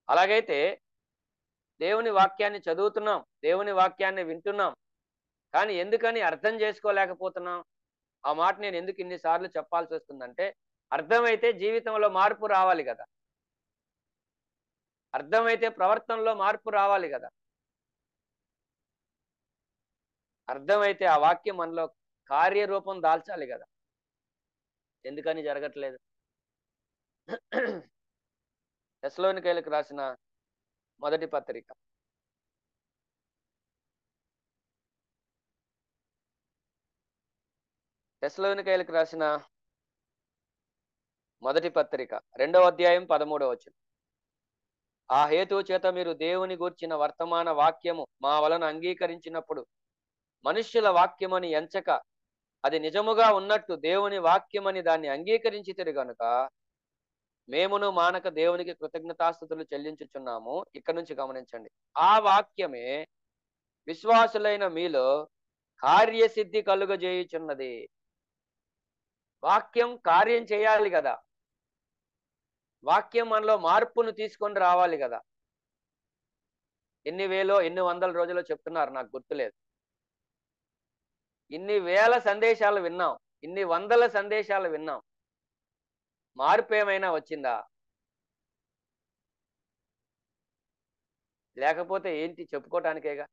అలాగైతే దేవుని వాక్యాన్ని చదువుతున్నాం, దేవుని వాక్యాన్ని వింటున్నాం, కానీ ఎందుకని అర్థం చేసుకోలేకపోతున్నాం? ఆ మాట నేను ఎందుకు ఇన్నిసార్లు చెప్పాల్సి వస్తుందంటే, అర్థమైతే జీవితంలో మార్పు రావాలి కదా. అర్థమైతే ప్రవర్తనలో మార్పు రావాలి కదా. అర్థమైతే ఆ వాక్యం మనలో కార్యరూపం దాల్చాలి కదా. ఎందుకని జరగట్లేదు? తెస్సలోనికైలకు రాసిన మొదటి పత్రిక తెస్సలోనికైలకు రాసిన మొదటి పత్రిక 2వ అధ్యాయం 13వ వచనం. ఆ హేతువు చేత మీరు దేవుని గూర్చిన వర్తమాన వాక్యము మా వలన అంగీకరించినప్పుడు మనుష్యుల వాక్యమని ఎంచక అది నిజముగా ఉన్నట్టు దేవుని వాక్యమని దాన్ని అంగీకరించితిరి గనుక మేమును మానక దేవునికి కృతజ్ఞతాస్తుతులు చెల్లించుచున్నాము. ఇక్కడ నుంచి గమనించండి. ఆ వాక్యమే విశ్వాసులైన మీలో కార్యసిద్ధి కలుగజేయుచున్నది. వాక్యం కార్యం చేయాలి కదా. వాక్యం మనలో మార్పును తీసుకొని రావాలి కదా. ఎన్ని వేలో ఎన్ని వందల రోజుల్లో చెప్తున్నారు, నాకు గుర్తులేదు. ఇన్ని వేల సందేశాలు విన్నాం, ఇన్ని వందల సందేశాలు విన్నాం. మార్పు ఏమైనా వచ్చిందా? లేకపోతే ఏంటి, చెప్పుకోవటానికేగా.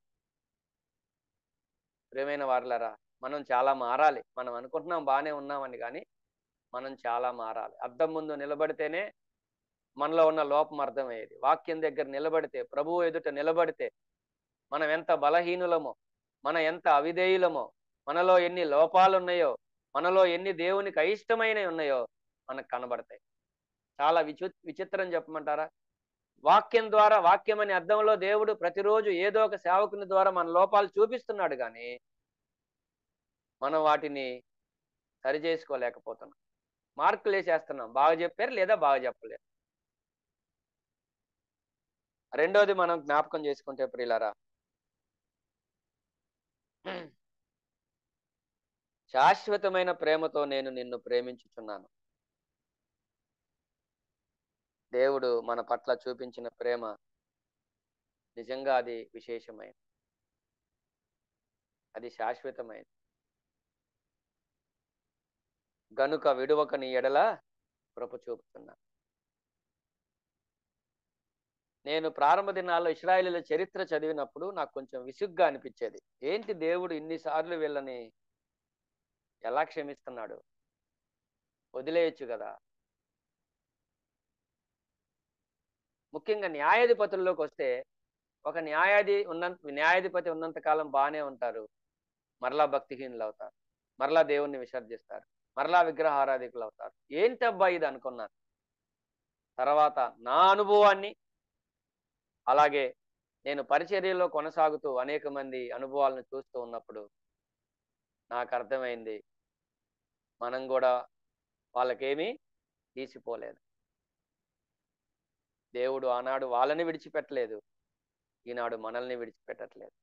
ప్రియమైన వారలారా, మనం చాలా మారాలి. మనం అనుకుంటున్నాం బాగానే ఉన్నామని, కానీ మనం చాలా మారాలి. అద్దం ముందు నిలబడితేనే మనలో ఉన్న లోపం అర్థమయ్యేది. వాక్యం దగ్గర నిలబడితే, ప్రభువు ఎదుట నిలబడితే మనం ఎంత బలహీనులమో, మన ఎంత అవిధేయులమో, మనలో ఎన్ని లోపాలు ఉన్నాయో, మనలో ఎన్ని దేవునికి అయిష్టమైనవి ఉన్నాయో మనకు కనబడతాయి. చాలా విచిత్రం చెప్పమంటారా? వాక్యం ద్వారా, వాక్యం అనే అర్థంలో దేవుడు ప్రతిరోజు ఏదో ఒక సేవకుని ద్వారా మన లోపాలు చూపిస్తున్నాడు, కానీ మనం వాటిని సరి చేసుకోలేకపోతున్నాం. మార్కులు వేసేస్తున్నాం. బాగా చెప్పారు లేదా బాగా చెప్పలేరు. రెండోది మనం జ్ఞాపకం చేసుకుంటే ప్రియులారా, శాశ్వతమైన ప్రేమతో నేను నిన్ను ప్రేమించుచున్నాను. దేవుడు మన పట్ల చూపించిన ప్రేమ నిజంగా అది విశేషమైనది, అది శాశ్వతమైనది. గనుక విడువక నీ ఎడల కృప చూపుతున్నాను. నేను ప్రారంభ దినాల్లో ఇశ్రాయేలీయుల చరిత్ర చదివినప్పుడు నాకు కొంచెం విసుగ్గా అనిపించేది. ఏంటి దేవుడు ఇన్నిసార్లు వీళ్ళని ఎలా క్షమిస్తున్నాడు? వదిలేయచ్చు కదా. ముఖ్యంగా న్యాయాధిపతుల్లోకి వస్తే, ఒక న్యాయాధిపతి ఉన్నంత కాలం బాగానే ఉంటారు, మరలా భక్తిహీనులు అవుతారు, మరలా దేవుణ్ణి విసర్జిస్తారు, మరలా విగ్రహారాధికులు అవుతారు. ఏంటబ్బా ఇది అనుకున్నాను. తర్వాత నా అనుభవాన్ని, అలాగే నేను పరిచర్యలో కొనసాగుతూ అనేక మంది అనుభవాలను చూస్తూ ఉన్నప్పుడు నాకు అర్థమైంది, మనం కూడా వాళ్ళకేమీ తీసిపోలేదు. దేవుడు ఆనాడు వాళ్ళని విడిచిపెట్టలేదు, ఈనాడు మనల్ని విడిచిపెట్టట్లేదు.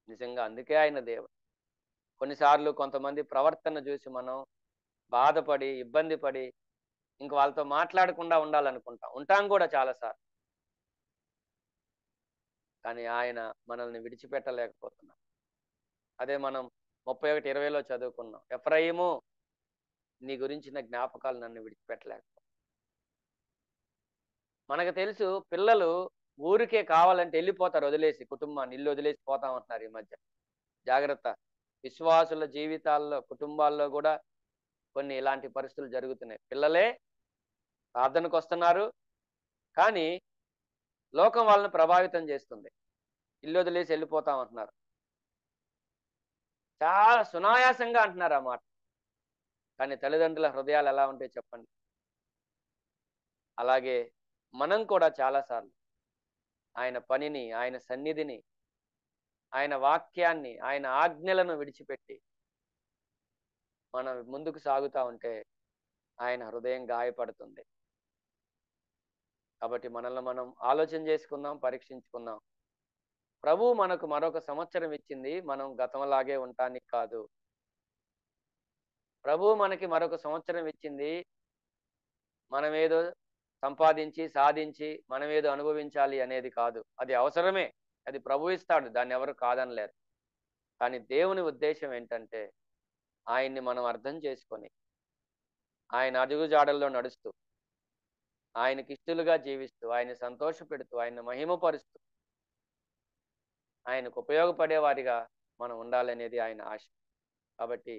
నిజంగా అందుకే ఆయన దేవుడు. కొన్నిసార్లు కొంతమంది ప్రవర్తన చూసి మనం బాధపడి, ఇబ్బంది పడి, ఇంక వాళ్ళతో మాట్లాడకుండా ఉండాలనుకుంటాం, ఉంటాం కూడా చాలాసార్లు. కానీ ఆయన మనల్ని విడిచిపెట్టలేకపోతున్నాం. అదే మనం 31:20లో చదువుకున్నాం, ఎఫ్రాయిము నీ గురించిన జ్ఞాపకాలు నన్ను విడిచిపెట్టలేకపో. మనకు తెలుసు పిల్లలు ఊరికే కావాలంటే వెళ్ళిపోతారు, వదిలేసి కుటుంబాన్ని, ఇల్లు వదిలేసి పోతామంటున్నారు ఈ మధ్య. జాగ్రత్త. విశ్వాసుల జీవితాల్లో, కుటుంబాల్లో కూడా కొన్ని ఇలాంటి పరిస్థితులు జరుగుతున్నాయి. పిల్లలే ప్రార్థనకు వస్తున్నారు, కానీ లోకం వాళ్ళని ప్రభావితం చేస్తుంది, ఇల్లు వదిలేసి వెళ్ళిపోతామంటున్నారు. చాలా సునాయాసంగా అంటున్నారు ఆ మాట. కానీ తల్లిదండ్రుల హృదయాలు ఎలా ఉంటాయి చెప్పండి. అలాగే మనం కూడా చాలాసార్లు ఆయన పనిని, ఆయన సన్నిధిని, ఆయన వాక్యాన్ని, ఆయన ఆజ్ఞలను విడిచిపెట్టి మనం ముందుకు సాగుతూ ఉంటే ఆయన హృదయం గాయపడుతుంది. కాబట్టి మనల్ని మనం ఆలోచన చేసుకుందాం, పరీక్షించుకుందాం. ప్రభువు మనకు మరొక సంవత్సరం ఇచ్చింది మనం గతంలాగే ఉండటానికి కాదు. ప్రభువు మనకి మరొక సంవత్సరం ఇచ్చింది మనమేదో సంపాదించి, సాధించి, మనమేదో అనుభవించాలి అనేది కాదు. అది అవసరమే, అది ప్రభువు ఇస్తాడు, దాన్ని ఎవరు కాదనలేరు. కానీ దేవుని ఉద్దేశం ఏంటంటే ఆయన్ని మనం అర్థం చేసుకొని, ఆయన అడుగుజాడల్లో నడుస్తూ, ఆయనకి ఇష్టలుగా జీవిస్తూ, ఆయన సంతోషపెడుతూ, ఆయన మహిమపరుస్తూ, ఆయనకు ఉపయోగపడేవారిగా మనం ఉండాలనేది ఆయన ఆశ. కాబట్టి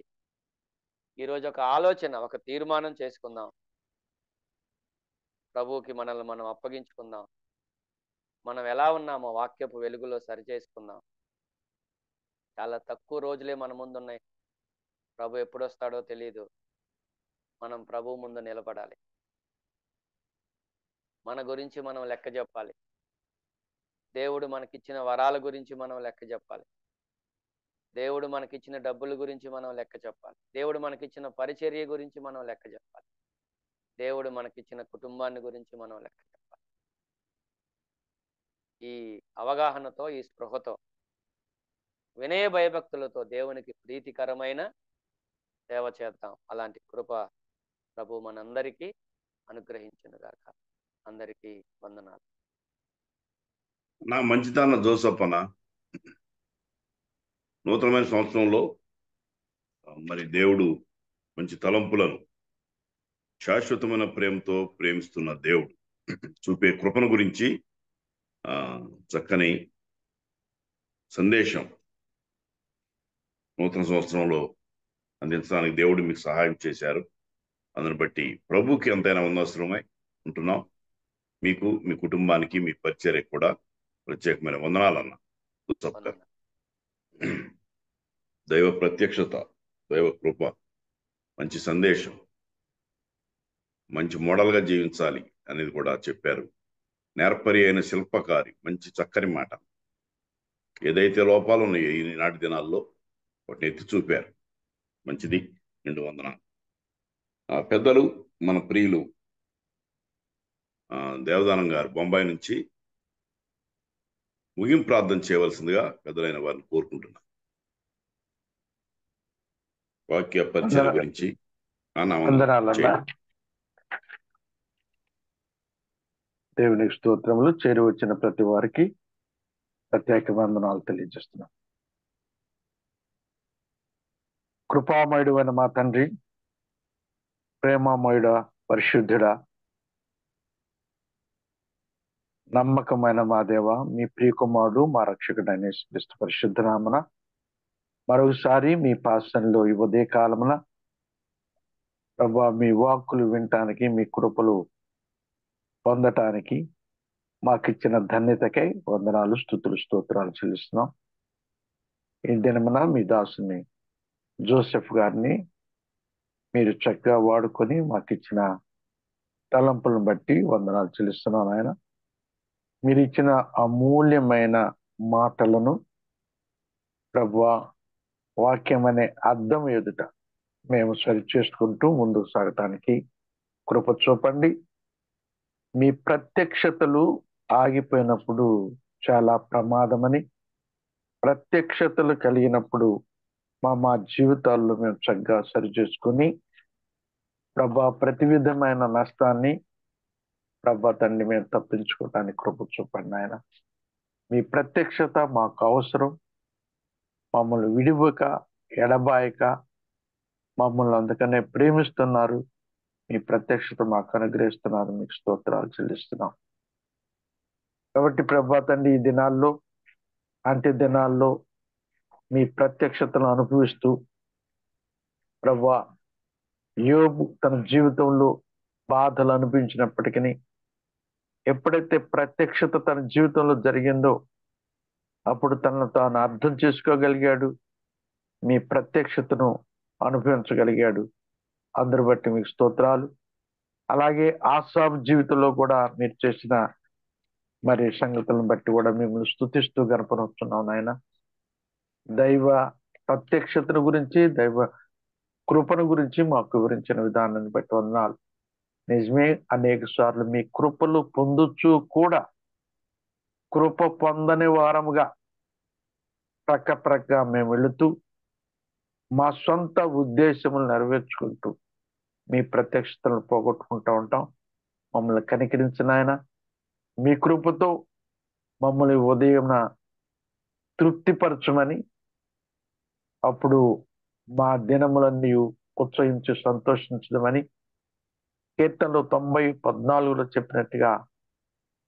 ఈరోజు ఒక ఆలోచన, ఒక తీర్మానం చేసుకుందాం. ప్రభువుకి మనల్ని మనం అప్పగించుకుందాం. మనం ఎలా ఉన్నామో వాక్యపు వెలుగులో సరిచేసుకుందాం. చాలా తక్కువ రోజులే మన ముందు ఉన్నాయి. ప్రభు ఎప్పుడు వస్తాడో తెలియదు. మనం ప్రభువు ముందు నిలబడాలి. మన గురించి మనం లెక్క చెప్పాలి. దేవుడు మనకిచ్చిన వరాల గురించి మనం లెక్క చెప్పాలి. దేవుడు మనకిచ్చిన డబ్బుల గురించి మనం లెక్క చెప్పాలి. దేవుడు మనకిచ్చిన పరిచర్య గురించి మనం లెక్క చెప్పాలి. దేవుడు మనకిచ్చిన కుటుంబాన్ని గురించి మనం లెక్క చెప్పాలి. ఈ అవగాహనతో, ఈ స్పృహతో, వినయ భయభక్తులతో దేవునికి ప్రీతికరమైన సేవ చేద్దాం. అలాంటి కృప ప్రభు మనందరికీ అనుగ్రహించునుగాక. అందరికీ వందనాలు. నా మంచితన జోసఫ్ అన్న, నూతనమైన సంవత్సరంలో మరి దేవుడు మంచి తలంపులను శాశ్వతమైన ప్రేమతో ప్రేమిస్తున్న దేవుడు చూపే కృపను గురించి చక్కని సందేశం నూతన సంవత్సరంలో అందించడానికి దేవుడు మీకు సహాయం చేశారు. అందుని బట్టి ప్రభుకి ఎంతైనా వందనమై ఉంటున్నాం. మీకు, మీ కుటుంబానికి, మీ పరిచర్యకు కూడా ప్రత్యేకమైన వందనాలన్న. దైవ ప్రత్యక్షత, దైవ కృప, మంచి సందేశం, మంచి మోడల్గా జీవించాలి అనేది కూడా చెప్పారు. నేర్పరి అయిన శిల్పకారి, మంచి చక్కని మాట. ఏదైతే లోపాలు ఉన్నాయో ఈనాటి దినాల్లో వాటిని ఎత్తి చూపారు. మంచిది. 2 వందనాలు. పెద్దలు, మన ప్రియులు దేవదానం గారు బొంబాయి నుంచి ముగింపు ప్రార్థన చేయవలసిందిగా పెద్దలైన వారిని కోరుకుంటున్నాను. వాక్య పరిచయం గురించి దేవునికి స్తోత్రములు. చేరి వచ్చిన ప్రతి వారికి ప్రత్యేక వందనాలు తెలియజేస్తున్నాం. కృపామయుడు అయిన మా తండ్రి, ప్రేమమయుడ, పరిశుద్ధుడ, నమ్మకమైన మా దేవ, మీ ప్రియకుమారుడు, మా రక్షకుడైన యేసుక్రీస్తు పరిశుద్ధ నామమున మరొకసారి మీ పాసనలో ఈ ఉదయ కాలమున ప్రభువా, మీ వాక్కులు వినటానికి, మీ కృపలు పొందటానికి మాకిచ్చిన ధన్యతకై వందనాలు, స్తుతులు, స్తోత్రాలు చెల్లిస్తున్నాం. ఈ దినమున మీ దాసుని జోసెఫ్ గారిని మీరు చక్కగా వాడుకొని మాకిచ్చిన తలంపులను బట్టి వందనాలు చెల్లిస్తున్నాను. ఆయన మీరు ఇచ్చిన అమూల్యమైన మాటలను ప్రభువా, వాక్యం అనే అర్థం ఎదుట మేము సరి చేసుకుంటూ ముందుకు సాగటానికి కృప చూపండి. మీ ప్రత్యక్షతలు ఆగిపోయినప్పుడు చాలా ప్రమాదమని, ప్రత్యక్షతలు కలిగినప్పుడు మా జీవితాల్లో మేము చక్కగా సరి చేసుకుని ప్రభా ప్రతి విధమైన నష్టాన్ని ప్రభా తండ్రి మేము తప్పించుకోవటానికి కృప చూపండి ఆయన. మీ ప్రత్యక్షత మాకు అవసరం. మమ్మల్ని విడివక ఎడబాయక మమ్మల్ని అందుకనే ప్రేమిస్తున్నారు. మీ ప్రత్యక్షత మాకు అనుగ్రహిస్తున్నారు. మీకు స్తోత్రాలు చెల్లిస్తున్నాం. కాబట్టి ప్రభా తండ్రి ఈ దినాల్లో అంత్య దినాల్లో మీ ప్రత్యక్షతను అనుభవిస్తూ ప్రభా యోబు తన జీవితంలో బాధలు అనిపించినప్పటికీ ఎప్పుడైతే ప్రత్యక్షత తన జీవితంలో జరిగిందో అప్పుడు తనను తాను అర్థం చేసుకోగలిగాడు. మీ ప్రత్యక్షతను అనుభవించగలిగాడు. అందరు బట్టి మీకు స్తోత్రాలు. అలాగే ఆసాబు జీవితంలో కూడా మీరు చేసిన మరి సంగతులను బట్టి కూడా మిమ్మల్ని స్తుతిస్తూ గనపరుస్తున్నాం నాయన. దైవ ప్రత్యక్షతను గురించి దైవ కృపను గురించి మాకు వివరించిన విధానాన్ని బట్టి వందనాలు. నిజమే, అనేక సార్లు మీ కృపలు పొందొచ్చు కూడా కృప పొందని వారముగా ప్రక్క మేము వెళుతూ మా సొంత ఉద్దేశములు నెరవేర్చుకుంటూ మీ ప్రత్యక్షతలను పోగొట్టుకుంటూ ఉంటాం. మమ్మల్ని కనికరించిన ఆయన మీ కృపతో మమ్మల్ని ఉదయం తృప్తిపరచమని, అప్పుడు మా దినములన్నీ ఉత్సహించి సంతోషించడమని కీర్తనలో 90:14 చెప్పినట్టుగా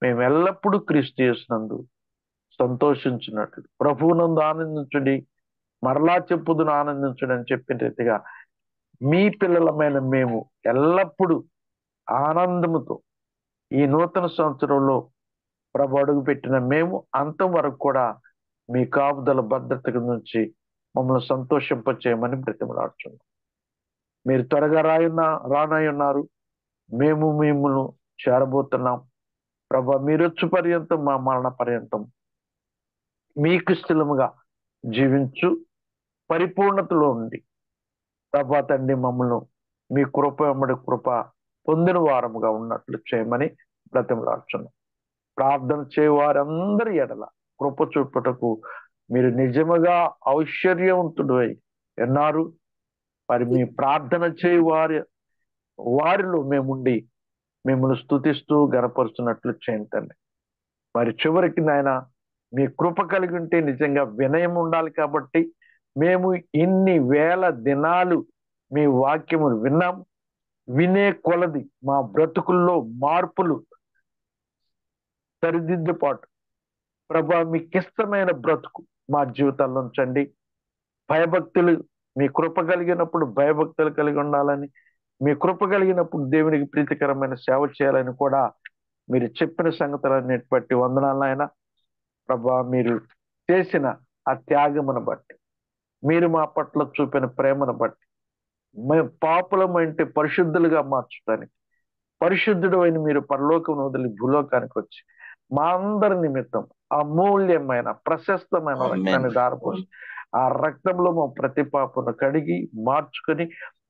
మేము ఎల్లప్పుడూ క్రీస్తు యేసునందు సంతోషించినట్లు ప్రభువునందు ఆనందించుడి, మరలా చెప్పుదును ఆనందించుడి అని చెప్పిన రీతిగా మీ పిల్లలమైన మేము ఎల్లప్పుడూ ఆనందముతో ఈ నూతన సంవత్సరంలో ప్రభు అడుగు పెట్టిన మేము అంతం వరకు కూడా మీ కాపుదల భద్రత నుంచి మమ్మల్ని సంతోషింపచేయమని బ్రతిమలాడుచున్నాం. మీరు త్వరగా రానై ఉన్నారు. మేము మిమ్మల్ని చేరబోతున్నాం. ప్రభా మీరొచ్చు పర్యంతం మా మరణ పర్యంతం మీకు స్థిరముగా జీవించు పరిపూర్ణతలో ఉండి ప్రభా తండ్రి మమ్మల్ని మీ కృప వెంబడి కృప పొందిన వారముగా ఉన్నట్లు చేయమని బ్రతిమలాడుచున్నాం. ప్రార్థన చేయవారందరి ఎడల కృప చూపుటకు మీరు నిజముగా ఐశ్వర్యవంతుడు అయి ఉన్నారు. మరి మీ ప్రార్థన చేయి వారిలో మేముండి మిమ్మల్ని స్తుతిస్తూ గనపరుస్తున్నట్లు చేయండి. మరి చివరికి నాయన మీ కృప కలిగి ఉంటే నిజంగా వినయం ఉండాలి. కాబట్టి మేము ఇన్ని వేల దినాలు మీ వాక్యములు విన్నాం. వినే కొలది మా బ్రతుకుల్లో మార్పులు సరిదిద్దుపాటు ప్రభా మీకు ఇష్టమైన బ్రతుకు మా జీవితాల్లో ఉంచండి. భయభక్తులు మీ కృప కలిగినప్పుడు భయభక్తులు కలిగి ఉండాలని, మీ కృప కలిగినప్పుడు దేవునికి ప్రీతికరమైన సేవ చేయాలని కూడా మీరు చెప్పిన సంగతులన్నిటి బట్టి వందనాలు ఆయన. ప్రభా మీరు చేసిన ఆ త్యాగమును బట్టి, మీరు మా పట్ల చూపిన ప్రేమను బట్టి, మేము పాపులమంటే పరిశుద్ధులుగా మార్చడానికి పరిశుద్ధుడు అయిన మీరు పరలోకం వదిలి భూలోకానికి వచ్చి మా అందరి నిమిత్తం అమూల్యమైన ప్రశస్తమైన రక్తాన్ని దారపోసి ఆ రక్తంలో మా ప్రతి పాపను కడిగి మార్చుకొని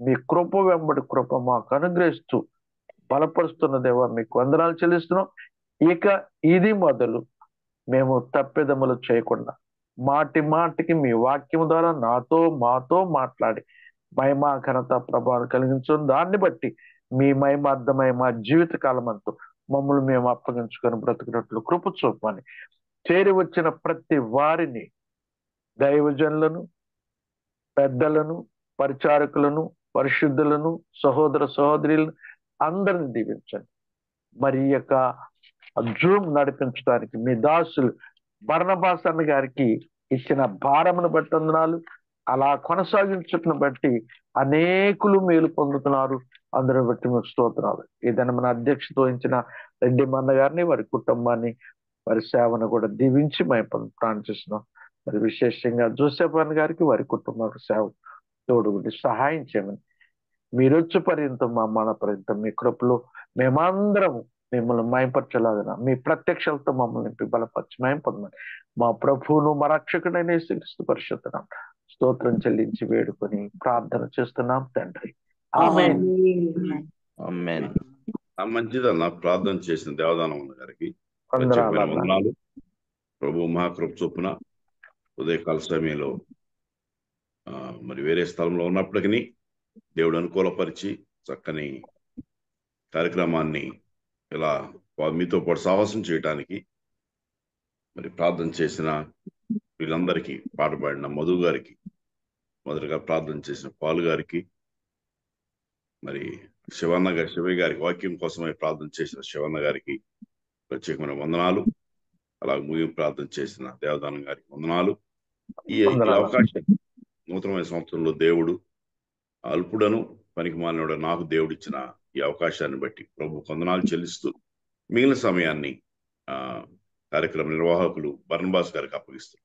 మీ కృప వెంబడి కృప మాకు అనుగ్రహిస్తూ బలపరుస్తున్న దేవా మీకు వందనాలు చెల్లిస్తున్నాం. ఇక ఇది మొదలు మేము తప్పిదములు చేయకుండా మాటి మాటికి మీ వాక్యం ద్వారా మాతో మాట్లాడి మహిమ ఘనత ప్రభావం కలిగించడం, దాన్ని బట్టి మీ మహిమార్థమై మా జీవిత కాలం అంతా మమ్మల్ని మేము అప్పగించుకొని బ్రతుకున్నట్లు కృప చూపమని, చేరి వచ్చిన ప్రతి వారిని దైవజనులను, పెద్దలను, పరిచారకులను, పరిశుద్ధులను, సహోదర సహోదరులను అందరిని దీవించండి. మరి ఈ యొక్క జూమ్ నడిపించడానికి మీ దాసులు బర్నబాస్ అన్న గారికి ఇచ్చిన భారమును బట్టి వందనాలు. అలా కొనసాగించటను బట్టి అనేకులు మేలు పొందుతున్నారు. అందరూ బట్టి మీకు స్తోత్రాలు. ఏదైనా మన అధ్యక్షత వహించిన రెడ్డి మన్న గారిని, వారి కుటుంబాన్ని, వారి సేవను కూడా దీవించి మేము ప్రార్థిస్తున్నాం. మరి విశేషంగా జోసెఫ్ అన్న గారికి, వారి కుటుంబ సేవ తోడుగుండి సహాయం చేయమని, మీరొచ్చు పర్యంతం మా మన పర్యంతం మీ కృపలో మేమందరం మిమ్మల్ని మయంపరచలాగిన మీ ప్రత్యక్షలతో మమ్మల్ని నింపి బలపరిచి మయం పొందమని మా ప్రభువును మా రక్షకుడైన యేసుక్రీస్తు పరిశుద్ధనామమున స్తోత్రం చెల్లించి వేడుకొని ప్రార్థన చేస్తున్నాం తండ్రి. ఆమేన్. ఆమేన్. మంచిదన్న ప్రార్థన చేసిన దేవదానం గారికి వందనాలు. వందనాలు. ప్రభు మహాకృప చొప్పున ఉదయకాల సమయంలో మరి వేరే స్థలంలో ఉన్నప్పటికీ దేవుడు అనుకూలపరిచి చక్కని కార్యక్రమాన్ని ఇలా మీతో పాటు సాహసం చేయటానికి మరి ప్రార్థన చేసిన వీళ్ళందరికీ, పాట పాడిన మధు గారికి, మొదటగా ప్రార్థన చేసిన పాలు గారికి, మరి శివయ్య గారికి, వాక్యం కోసమే ప్రార్థన చేసిన శివన్న గారికి ప్రత్యేకమైన వందనాలు. అలాగే ముగింపు ప్రార్థన చేసిన దేవదానం గారికి వందనాలు. ఈ అవకాశం నూతనమైన సంవత్సరంలో దేవుడు అల్పుడను పనికి మాలినోడు నాకు దేవుడు ఇచ్చిన ఈ అవకాశాన్ని బట్టి ప్రభు వందనాలు చెల్లిస్తూ మిగిలిన సమయాన్ని కార్యక్రమ నిర్వాహకులు బర్నబాస్ గారికి అప్పగిస్తారు.